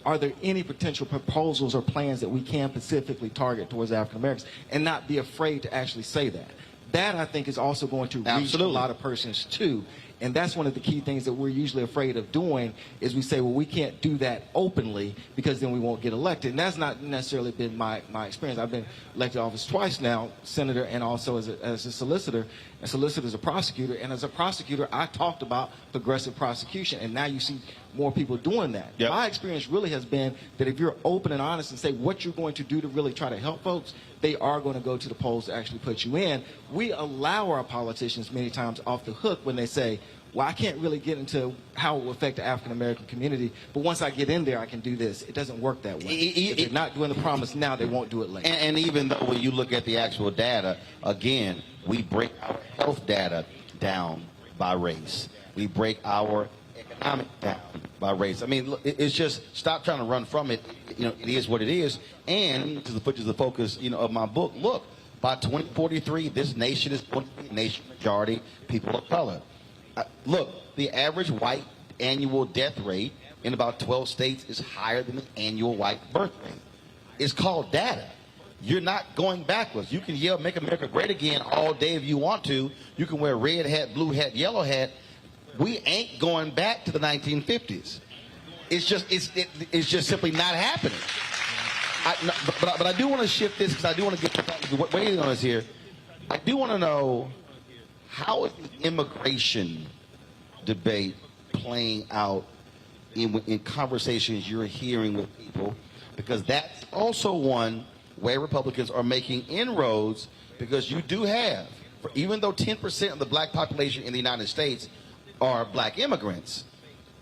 are there any potential proposals or plans that we can specifically target towards African Americans and not be afraid to actually say that? That, I think, is also going to reach a lot of persons, too. And that's one of the key things that we're usually afraid of doing is we say, well, we can't do that openly because then we won't get elected. And that's not necessarily been my experience. I've been elected to office twice now, senator and also as a solicitor. A solicitor is a prosecutor. And as a prosecutor, I talked about progressive prosecution. And now you see more people doing that. Yep. My experience really has been that if you're open and honest and say what you're going to do to really try to help folks, they are going to go to the polls to actually put you in. We allow our politicians many times off the hook when they say, well, I can't really get into how it will affect the African-American community, but once I get in there, I can do this. It doesn't work that way. If they're not doing the promise now, they won't do it later. And even though when you look at the actual data, again, we break our health data down by race. We break our economic down by race. I mean, it's just stop trying to run from it. You know, it is what it is. And to the focus, of my book, look, By 2043, this nation is going to be a nation majority people of color. Look, the average white annual death rate in about 12 states is higher than the annual white birth rate. It's called data. You're not going backwards. You can yell "Make America Great Again" all day if you want to. You can wear red hat, blue hat, yellow hat. We ain't going back to the 1950s. It's just simply not happening. But I do want to shift this because I do want to get waiting on us here. I do want to know, how is the immigration debate playing out in conversations you're hearing with people? Because that's also one where Republicans are making inroads, because you do have, even though 10% of the black population in the United States are black immigrants,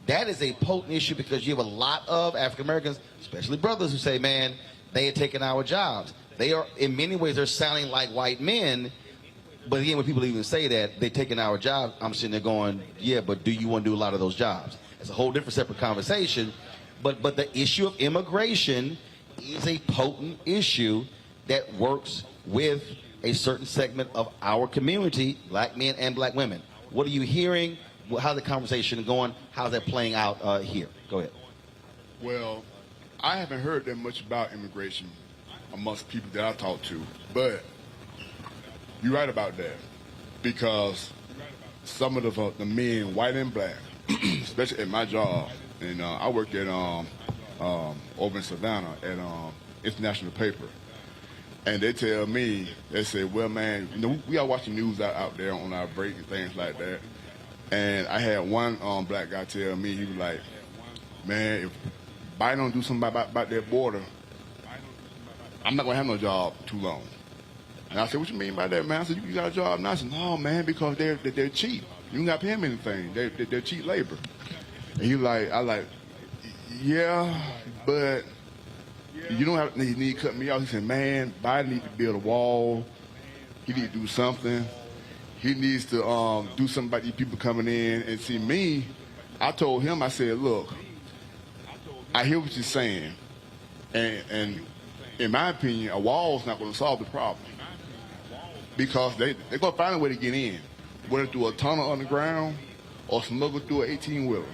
that is a potent issue, because you have a lot of African Americans, especially brothers, who say, man, they are taking our jobs. They are, in many ways, they're sounding like white men. But again, when people even say that, they're taking our jobs, I'm sitting there going, yeah, but do you want to do a lot of those jobs? It's a whole different separate conversation. But the issue of immigration is a potent issue that works with a certain segment of our community, black men and black women. What are you hearing? How's the conversation going? How's that playing out here? Go ahead. Well, I haven't heard that much about immigration amongst people that I talk to, but you're right about that, because some of the men, white and black, especially at my job, and I work at over in Savannah at International Paper, and they tell me, they say, well, man, you know, we are watching news out there on our break and things like that, and I had one black guy tell me, he was like, man, if Biden don't do something about that border, I'm not going to have no job too long. And I said, what you mean by that, man? I said, you got a job now? I said, no, man, because they're cheap. You don't got to pay them anything. They're cheap labor. And he like, yeah, but you don't have, he need to cut me off. He said, man, Biden need to build a wall. He need to do something. He needs to do something about these people coming in. And see, me, I told him, I said, look, I hear what you're saying. And in my opinion, a wall's not going to solve the problem. Because they're going to find a way to get in, whether through a tunnel underground or smuggle through an 18-wheeler.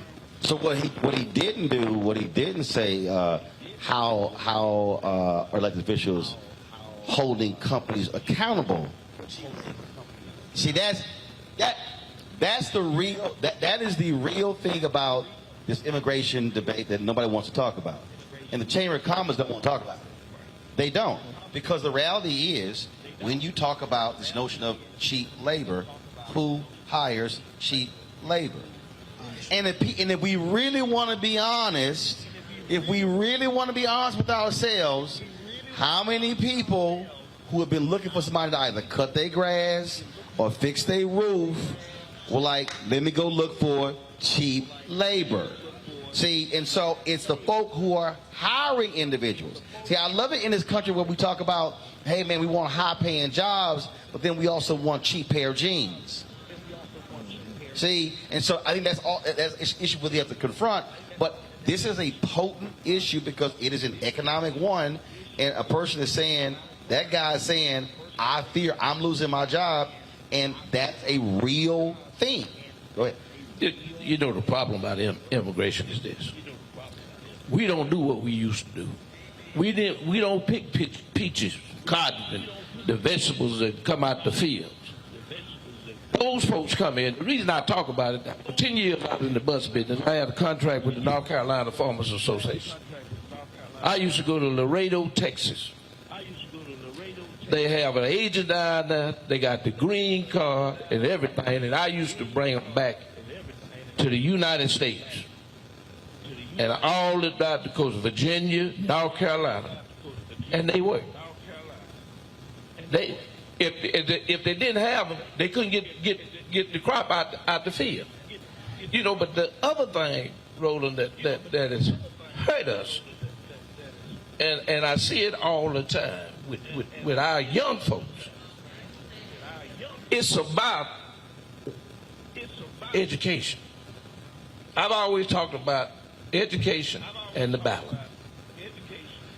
So what he didn't do, what he didn't say, how elected officials holding companies accountable. See, that's the real that is the real thing about this immigration debate that nobody wants to talk about, and the Chamber of Commerce don't want to talk about it. They don't, because the reality is, when you talk about this notion of cheap labor, who hires cheap labor? And if we really want to be honest, with ourselves, how many people who have been looking for somebody to either cut their grass or fix their roof were like, let me go look for cheap labor? See, and so it's the folk who are hiring individuals. See, I love it in this country where we talk about, hey, man, we want high-paying jobs, but then we also want cheap pair of jeans. See, and so I think that's an issue we have to confront. But this is a potent issue because it is an economic one, and a person is saying, that guy is saying, I fear I'm losing my job, and that's a real thing. Go ahead. You know, the problem about immigration is this: we don't do what we used to do. We don't pick peaches, cotton, and the vegetables that come out the fields. Those folks come in. The reason I talk about it, for 10 years I was in the bus business. I had a contract with the North Carolina Farmers Association. I used to go to Laredo, Texas. They have an agent down there. They got the green card and everything, and I used to bring them back to the United States. And all the down the coast, Virginia, North Carolina, and they worked. If they didn't have them, they couldn't get the crop out the field. You know, but the other thing, Roland, that has hurt us, and I see it all the time with our young folks, it's about education. I've always talked about education and the ballot.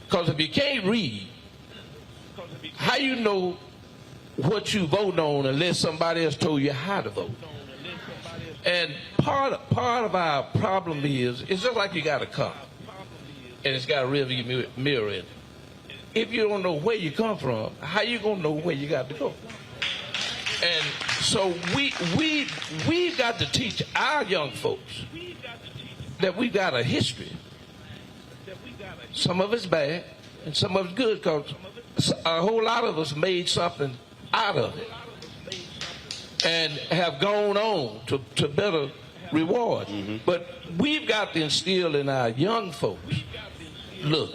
Because if you can't read, how you know what you vote on unless somebody else told you how to vote. And part of our problem is, it's just like you got a car, and it's got a rearview mirror in it. If you don't know where you come from, how you gonna know where you got to go? And so we've got to teach our young folks that we've got a history. Some of it's bad, and some of it's good, because a whole lot of us made something out of it and have gone on to better rewards. But we've got to instill in our young folks, look,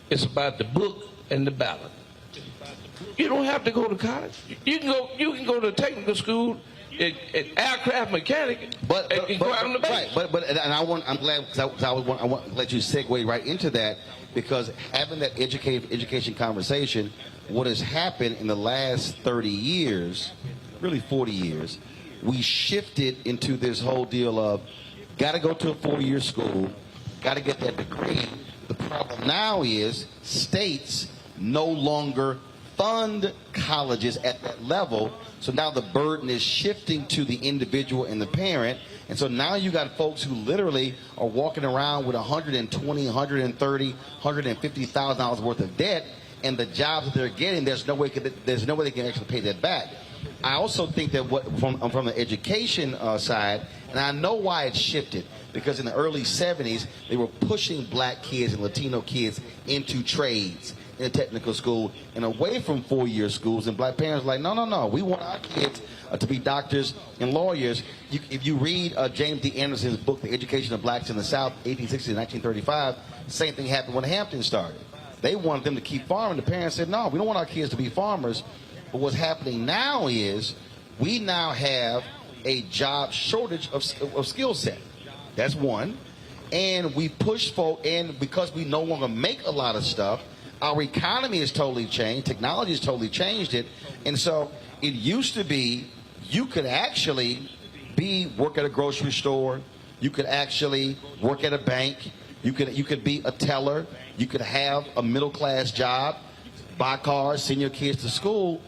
it's about the book and the ballot. You don't have to go to college. You can go to technical school, aircraft mechanic, and go out on the base. Right, and I'm glad, because I want to let you segue right into that, because having that education conversation, what has happened in the last 30 years, really 40 years, we shifted into this whole deal of got to go to a 4-year school, got to get that degree. The problem now is states no longer fund colleges at that level, so now the burden is shifting to the individual and the parent. And so now you got folks who literally are walking around with $120,000, $130,000, $150,000 worth of debt, and the jobs that they're getting, there's no way they can actually pay that back. I also think that from the education side, and I know why it shifted, because in the early 70s, they were pushing black kids and Latino kids into trades in a technical school and away from 4-year schools. And black parents were like, no, we want our kids to be doctors and lawyers. If you read James D. Anderson's book, The Education of Blacks in the South, 1860 to 1935, the same thing happened when Hampton started. They wanted them to keep farming. The parents said, no, we don't want our kids to be farmers. But what's happening now is we now have a job shortage of skill set. That's one. And we push folk, and because we no longer make a lot of stuff, our economy has totally changed. Technology has totally changed it. And so it used to be you could actually work at a grocery store. You could actually work at a bank. You could be a teller. You could have a middle-class job, buy cars, send your kids to school.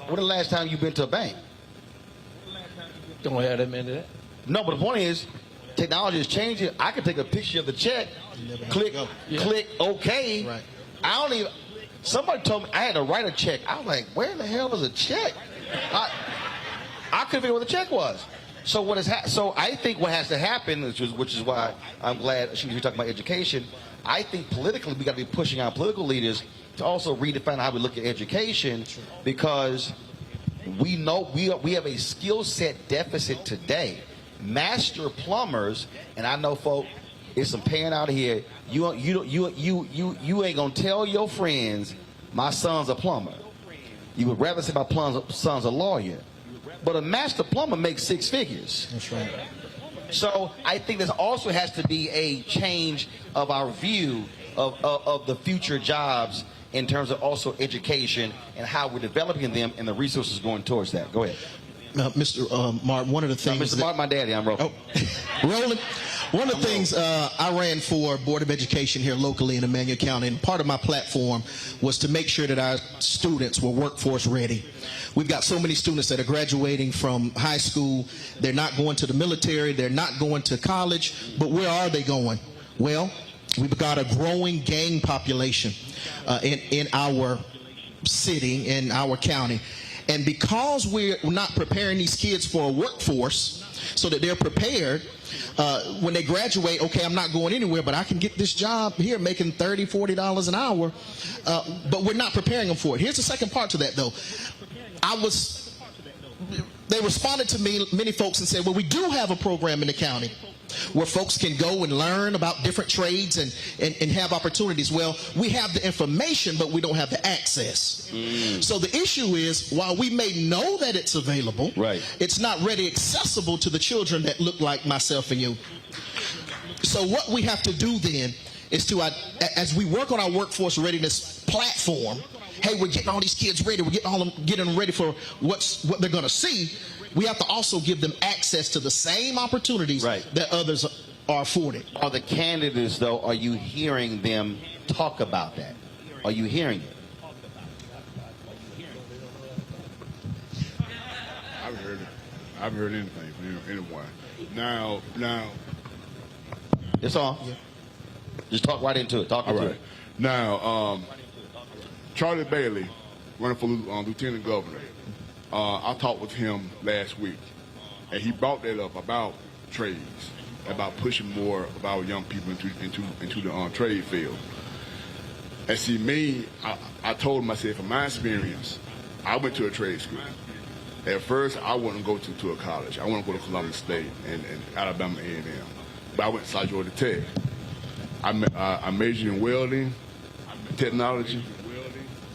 When the last time you been to a bank? Don't have that many of that. No, but the point is, technology is changing. I can take a picture of the check, click OK. Right. I don't even. Somebody told me I had to write a check. I was like, where the hell is a check? I couldn't figure out what the check was. So so I think what has to happen, which is why I'm glad you're talking about education. I think politically we got to be pushing our political leaders to also redefine how we look at education, because we know we have a skill set deficit today. Master plumbers, and I know, folk, there's some parent out here. You ain't gonna tell your friends my son's a plumber. You would rather say my son's a lawyer. But a master plumber makes 6 figures. That's right. So I think there also has to be a change of our view of the future jobs in terms of also education and how we're developing them and the resources going towards that. Go ahead. Mr. Martin, one of the things... Mr. Martin, my daddy, I'm Roland. Oh. Roland, one of the things I ran for Board of Education here locally in Emanuel County, and part of my platform was to make sure that our students were workforce ready. We've got so many students that are graduating from high school. They're not going to the military. They're not going to college. But where are they going? Well, we've got a growing gang population in our city, in our county. And because we're not preparing these kids for a workforce so that they're prepared, when they graduate, okay, I'm not going anywhere, but I can get this job here making $30, $40 an hour, but we're not preparing them for it. Here's the second part to that, though. They responded to me, many folks, and said, well, we do have a program in the county where folks can go and learn about different trades and have opportunities. Well, we have the information, but we don't have the access. So the issue is, while we may know that it's available, right, it's not ready accessible to the children that look like myself and you. So what we have to do then is to, as we work on our workforce readiness platform, hey, we're getting all these kids ready, we're getting them ready for what they're going to see. We have to also give them access to the same opportunities that others are afforded. Are the candidates, though, are you hearing them talk about that? Are you hearing it? I haven't heard anything from anyone. Now, It's on. Just talk right into it. Talk all into right. it. Now, Charlie Bailey, running for lieutenant governor. I talked with him last week, and he brought that up about trades, about pushing more of our young people into the trade field. And see, me, I told him, I said, from my experience, I went to a trade school. At first, I wouldn't go to a college. I want to go to Columbus State and Alabama A&M. But I went to South Georgia Tech. I majored in welding, technology.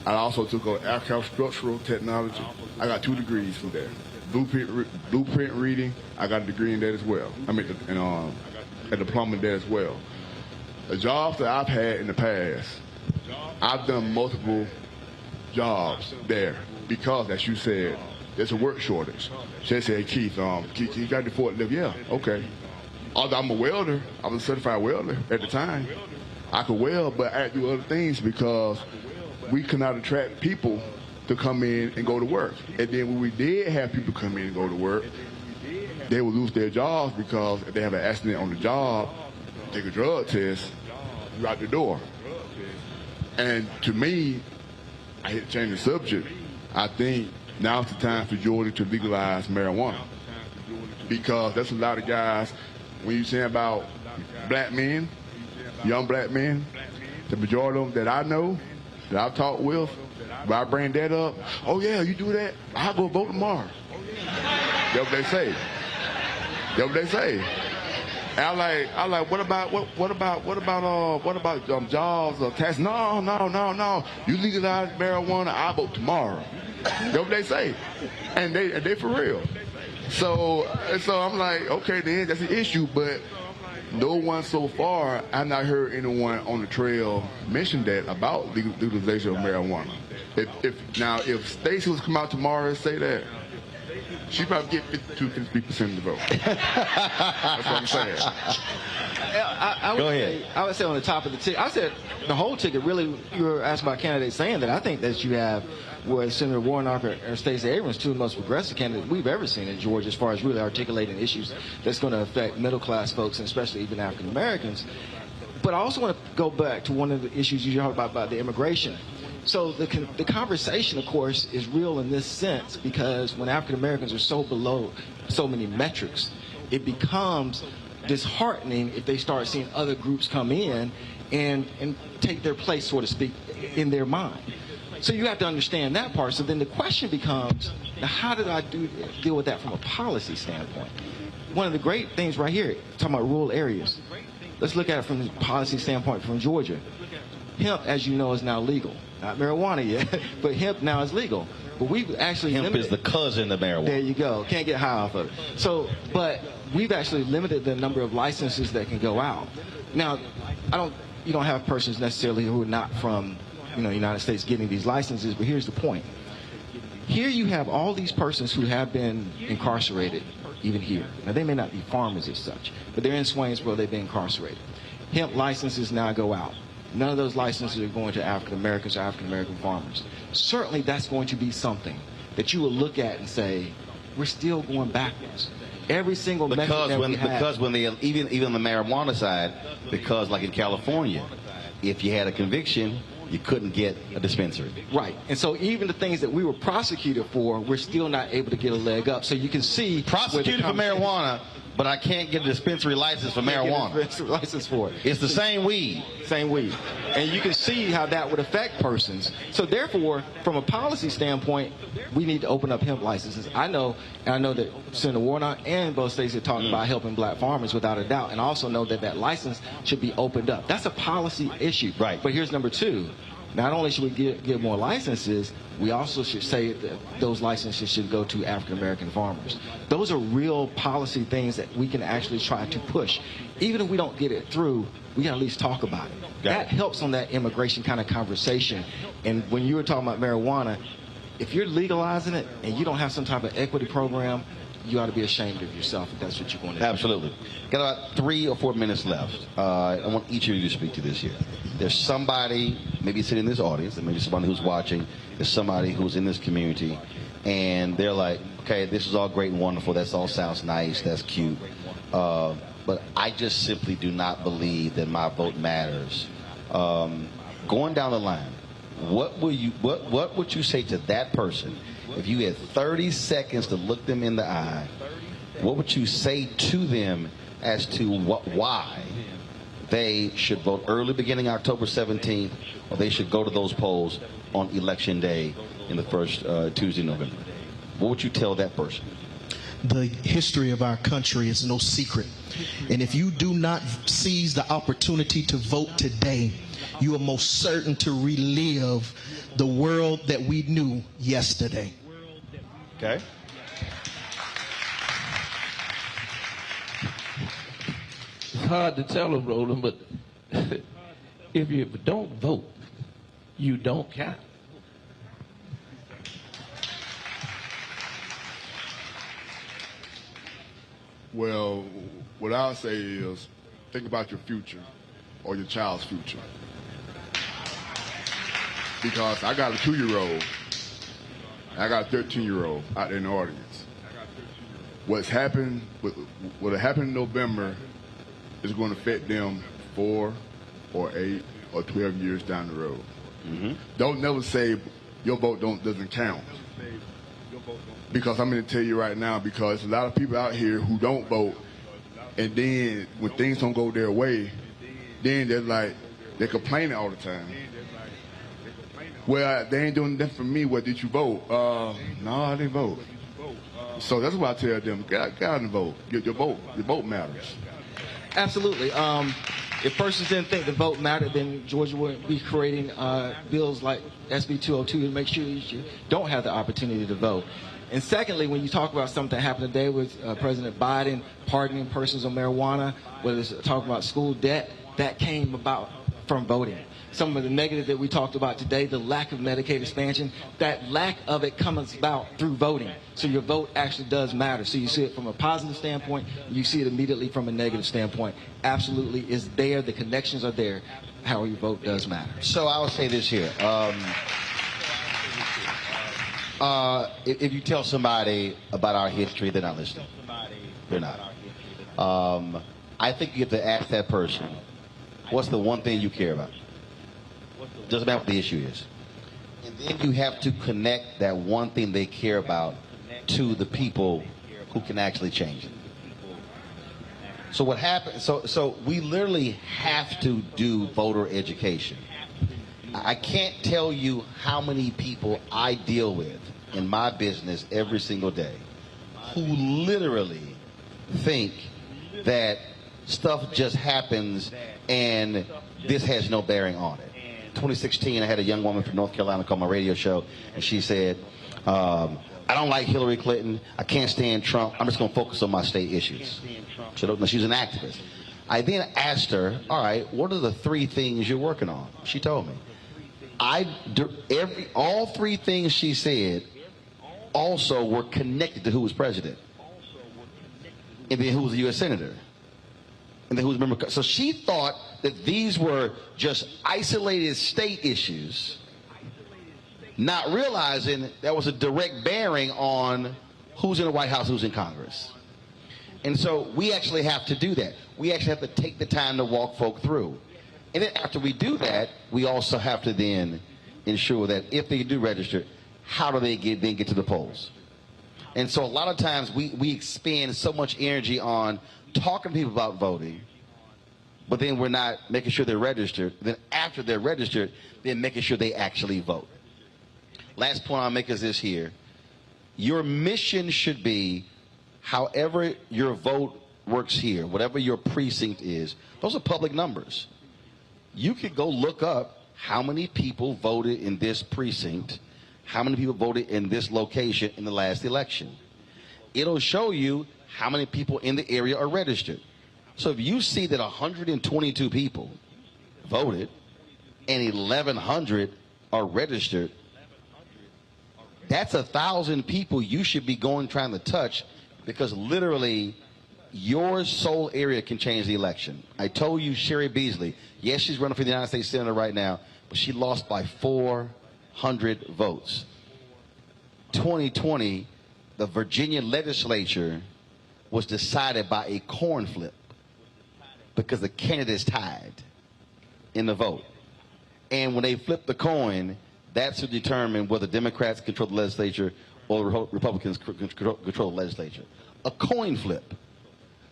I also took aircraft structural technology. I got 2 degrees from there. Blueprint reading, I got a degree in that as well. I mean, a diploma in that as well. The jobs that I've had in the past, I've done multiple jobs there because, as you said, there's a work shortage. They said, hey, Keith, you got the forklift? Yeah, okay. Although I'm a welder, I was a certified welder at the time. I could weld, but I had to do other things because we could not attract people to come in and go to work. And then when we did have people come in and go to work, they would lose their jobs because if they have an accident on the job, take a drug test, you're out the door. And to me, I hate to change the subject. I think now's the time for Georgia to legalize marijuana because there's a lot of guys, when you say about black men, young black men, the majority of them that I know, that I've talked with, when I bring that up, oh yeah, you do that, I'll go vote tomorrow. That's what they say. That's what they say. And I like, what about jobs or tax? No. You legalize marijuana, I'll vote tomorrow. That's what they say. And they for real. So I'm like, okay, then that's an issue, but no one so far, I've not heard anyone on the trail mention that about legalization of marijuana. If Stacey was to come out tomorrow and say that, she probably get 52-53% of the vote. That's what I'm saying. Go ahead. I would say on the top of the ticket, I said the whole ticket, really, you were asking about candidates saying that. I think that you have where Senator Warnock or Stacey Abrams, 2 of the most progressive candidates we've ever seen in Georgia as far as really articulating issues that's going to affect middle-class folks and especially even African Americans. But I also want to go back to one of the issues you talked about the immigration. So the conversation, of course, is real in this sense because when African Americans are so below so many metrics, it becomes disheartening if they start seeing other groups come in and take their place, so to speak, in their mind. So you have to understand that part. So then the question becomes, now how did I deal with that from a policy standpoint? One of the great things right here, talking about rural areas, let's look at it from a policy standpoint from Georgia. Hemp, as you know, is now legal. Not marijuana yet, but hemp now is legal. But we've actually hemp is the cousin of marijuana. There you go. Can't get high off of it. So, but we've actually limited the number of licenses that can go out. Now, you don't have persons necessarily who are not from, United States getting these licenses, but here's the point. Here you have all these persons who have been incarcerated, even here. Now, they may not be farmers as such, but they're in Swainsboro, they've been incarcerated. Hemp licenses now go out. None of those licenses are going to African Americans or African American farmers. Certainly that's going to be something that you will look at and say, we're still going backwards. Every single method that we have. Because when they, even on the marijuana side, because like in California, if you had a conviction, you couldn't get a dispensary. Right. And so even the things that we were prosecuted for, we're still not able to get a leg up. So you can see. Prosecuted for marijuana, but I can't get a dispensary license for marijuana. Dispensary license for it. It's the same weed. Same weed. And you can see how that would affect persons. So therefore, from a policy standpoint, we need to open up hemp licenses. I know that Senator Warnock and both states are talking about helping black farmers without a doubt. And I also know that license should be opened up. That's a policy issue. Right. But here's number 2. Not only should we give more licenses, we also should say that those licenses should go to African American farmers. Those are real policy things that we can actually try to push. Even if we don't get it through, we can at least talk about it. That helps on that immigration kind of conversation. And when you were talking about marijuana, if you're legalizing it and you don't have some type of equity program, you ought to be ashamed of yourself if that's what you're going to do. Absolutely. Got about 3 or 4 minutes left. I want each of you to speak to this here. There's somebody, maybe sitting in this audience, and maybe somebody who's watching, there's somebody who's in this community, and they're like, Okay, this is all great and wonderful. That all sounds nice. That's cute. But I just simply do not believe that my vote matters. Going down the line, what would you say to that person if you had 30 seconds to look them in the eye? What would you say to them as to why they should vote early, beginning October 17th, or they should go to those polls on Election Day in the first Tuesday in November? What would you tell that person? The history of our country is no secret. And if you do not seize the opportunity to vote today, you are most certain to relive the world that we knew yesterday. Okay. It's hard to tell them, Roland, but if you don't vote, you don't count. Well, what I'll say is think about your future or your child's future. Because I got a 2-year-old, I got a 13-year-old out there in the audience. What happened in November is going to affect them 4 or 8 or 12 years down the road. Mm-hmm. Don't never say your vote doesn't count. Because I'm going to tell you right now, because a lot of people out here who don't vote, and then when things don't go their way, then they're complaining all the time. Well, they ain't doing nothing for me. What did you vote? No, I didn't vote. So that's why I tell them, get out and vote. Your vote matters. Absolutely. If persons didn't think the vote mattered, then Georgia wouldn't be creating bills like SB 202 to make sure you don't have the opportunity to vote. And secondly, when you talk about something that happened today with President Biden pardoning persons on marijuana, whether it's talking about school debt, that came about from voting. Some of the negative that we talked about today, the lack of Medicaid expansion, that lack of it comes about through voting. So your vote actually does matter. So you see it from a positive standpoint, you see it immediately from a negative standpoint. Absolutely is there, the connections are there. How your vote does matter. So I would say this here. If you tell somebody about our history, they're not listening. They're not. I think you have to ask that person, what's the one thing you care about? Doesn't matter what the issue is. And then you have to connect that one thing they care about to the people who can actually change it. So what happens, so we literally have to do voter education. I can't tell you how many people I deal with in my business every single day who literally think that stuff just happens and this has no bearing on it. 2016, I had a young woman from North Carolina call my radio show, and she said, I don't like Hillary Clinton. I can't stand Trump. I'm just going to focus on my state issues. She's an activist. I then asked her, all right, what are the 3 things you're working on? She told me. All 3 things she said also were connected to who was president, and then who was the U.S. Senator, and then who was member. So she thought that these were just isolated state issues, not realizing that was a direct bearing on who's in the White House, who's in Congress. And so we actually have to do that. We actually have to take the time to walk folk through. And then after we do that, we also have to then ensure that if they do register, how do they get to the polls? And so a lot of times we expend so much energy on talking to people about voting, but then we're not making sure they're registered. Then after they're registered, then making sure they actually vote. Last point I'll make is this here. Your mission should be, however your vote works here, whatever your precinct is, those are public numbers. You could go look up how many people voted in this precinct, how many people voted in this location in the last election. It'll show you how many people in the area are registered. So if you see that 122 people voted and 1,100 are registered, that's 1,000 people you should be trying to touch, because literally your sole area can change the election. I told you Sherry Beasley, yes, she's running for the United States Senator right now, but she lost by 400 votes. 2020, the Virginia legislature was decided by a coin flip because the candidates tied in the vote. And when they flipped the coin, that's to determine whether Democrats control the legislature or Republicans control the legislature. A coin flip.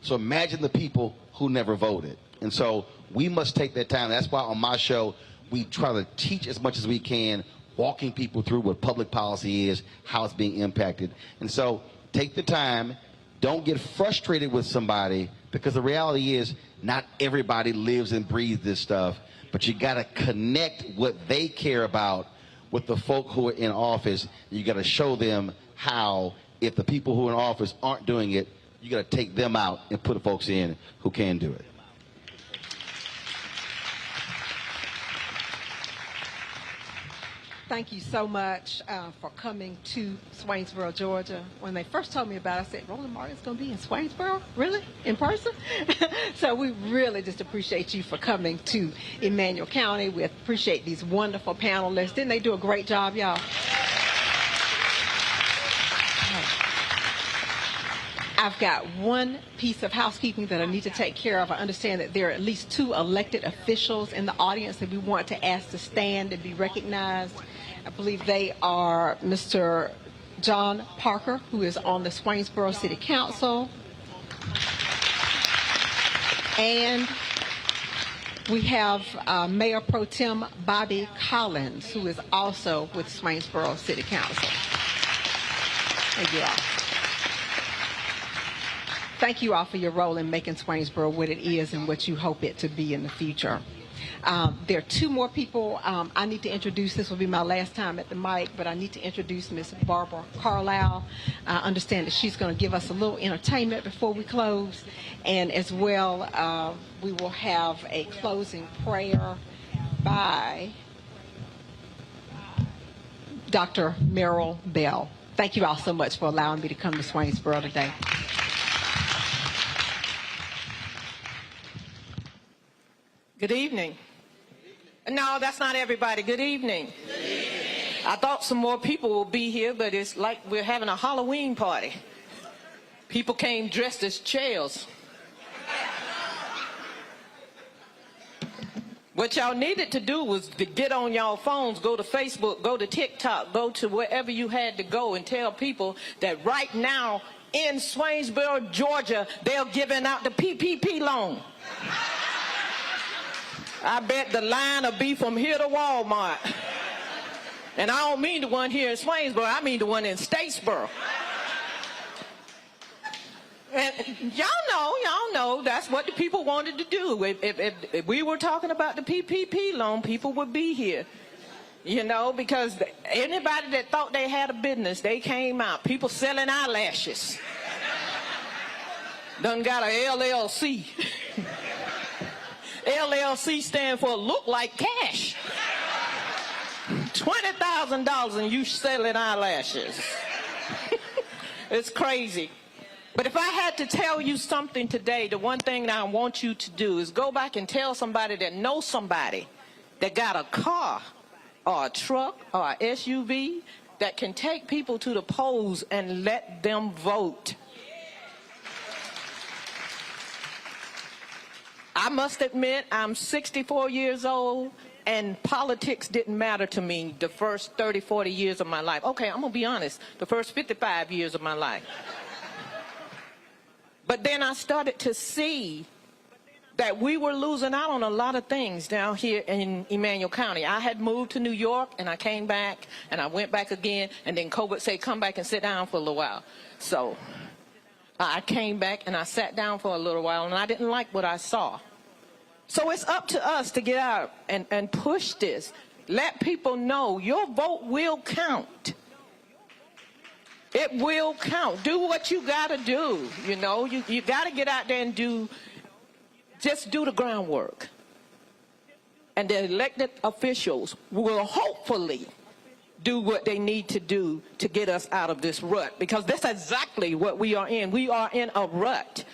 So imagine the people who never voted. And so we must take that time. That's why on my show, we try to teach as much as we can, walking people through what public policy is, how it's being impacted. And so take the time. Don't get frustrated with somebody, because the reality is not everybody lives and breathes this stuff, but you got to connect what they care about with the folk who are in office. You got to show them how, if the people who are in office aren't doing it, you got to take them out and put the folks in who can do it. Thank you so much for coming to Swainsboro, Georgia. When they first told me about it, I said, Roland Martin's going to be in Swainsboro? Really? In person? So we really just appreciate you for coming to Emanuel County. We appreciate these wonderful panelists. Didn't they do a great job, y'all? I've got one piece of housekeeping that I need to take care of. I understand that there are at least 2 elected officials in the audience that we want to ask to stand and be recognized. I believe they are Mr. John Parker, who is on the Swainsboro City Council. And we have Mayor Pro Tem Bobby Collins, who is also with Swainsboro City Council. Thank you all. Thank you all for your role in making Swainsboro what it is and what you hope it to be in the future. There are 2 more people I need to introduce. This will be my last time at the mic, but I need to introduce Ms. Barbara Carlisle. I understand that she's going to give us a little entertainment before we close. And as well, we will have a closing prayer by Dr. Merrill Bell. Thank you all so much for allowing me to come to Swainsboro today. Good evening. No, that's not everybody. Good evening. Good evening. I thought some more people will be here, but it's like we're having a Halloween party. People came dressed as chairs. What y'all needed to do was to get on y'all phones, go to Facebook, go to TikTok, go to wherever you had to go and tell people that right now in Swainsboro, Georgia, they're giving out the PPP loan. I bet the line will be from here to Walmart. And I don't mean the one here in Swainsboro, I mean the one in Statesboro. And y'all know that's what the people wanted to do. If we were talking about the PPP loan, people would be here. You know, because anybody that thought they had a business, they came out. People selling eyelashes. Done got a LLC. LLC stand for look like cash. $20,000 and you selling eyelashes. It's crazy. But if I had to tell you something today, the one thing that I want you to do is go back and tell somebody that knows somebody that got a car or a truck or a SUV that can take people to the polls and let them vote. I must admit, I'm 64 years old, and politics didn't matter to me the first 30, 40 years of my life. Okay, I'm going to be honest, the first 55 years of my life. But then I started to see that we were losing out on a lot of things down here in Emanuel County. I had moved to New York, and I came back, and I went back again, and then COVID said, come back and sit down for a little while. So I came back, and I sat down for a little while, and I didn't like what I saw. So it's up to us to get out and push this. Let people know your vote will count. It will count. Do what you got to do. You know, you got to get out there and just do the groundwork. And the elected officials will hopefully do what they need to do to get us out of this rut, because that's exactly what we are in. We are in a rut.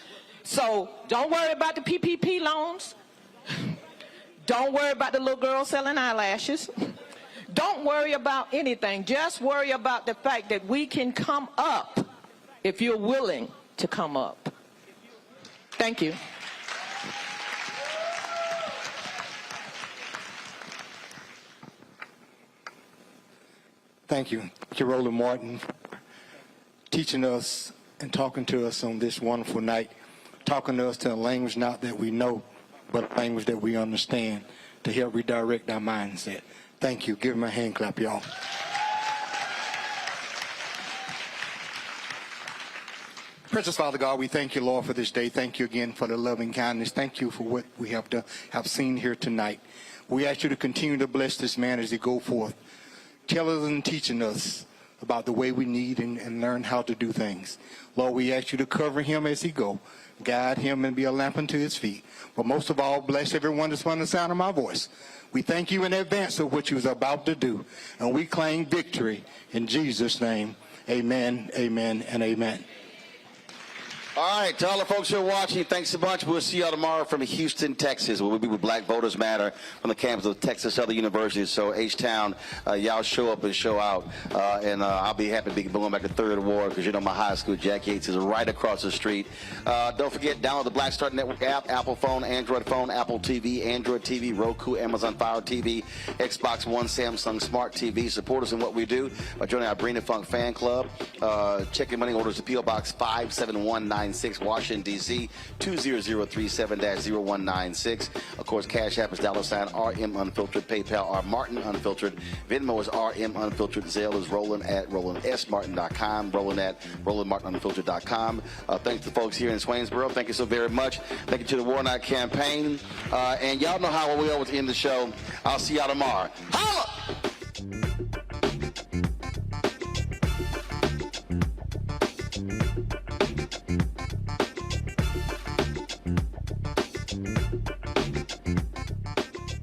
So don't worry about the PPP loans. Don't worry about the little girl selling eyelashes. Don't worry about anything. Just worry about the fact that we can come up if you're willing to come up. Thank you. Thank you. Thank you, Roland Martin, teaching us and talking to us on this wonderful night, talking to us to a language not that we know, but a language that we understand to help redirect our mindset. Thank you. Give him a hand clap, y'all. Precious Father God, we thank you, Lord, for this day. Thank you again for the loving kindness. Thank you for what we have seen here tonight. We ask you to continue to bless this man as he go forth, telling and teaching us about the way we need and learn how to do things. Lord, we ask you to cover him as he go, guide him and be a lamp unto his feet. But most of all, bless everyone that's under the sound of my voice. We thank you in advance of what you was about to do, and we claim victory in Jesus' name. Amen, amen, and amen. All right, to all the folks who are watching, thanks a bunch. We'll see y'all tomorrow from Houston, Texas, where we'll be with Black Voters Matter from the campus of Texas Southern University. So H-Town, y'all show up and show out, and I'll be happy to be going back to 3rd Ward because you know my high school, Jack Yates, is right across the street. Don't forget, download the Black Star Network app, Apple phone, Apple TV, Android TV, Roku, Amazon Fire TV, Xbox One, Samsung Smart TV. Support us in what we do by joining our Bring the Funk fan club. Checking money orders to P.O. Box 57196, Washington, D.C. 20037-0196. Of course, Cash App is $RM Unfiltered. PayPal R Martin Unfiltered. Venmo is RM Unfiltered. Zelle is Roland at RolandSMartin.com. Roland at RolandMartinUnfiltered.com. Thanks to the folks here in Swainsboro. Thank you so very much. Thank you to the War Night campaign. And y'all know how we always end the show. I'll see y'all tomorrow. Holla!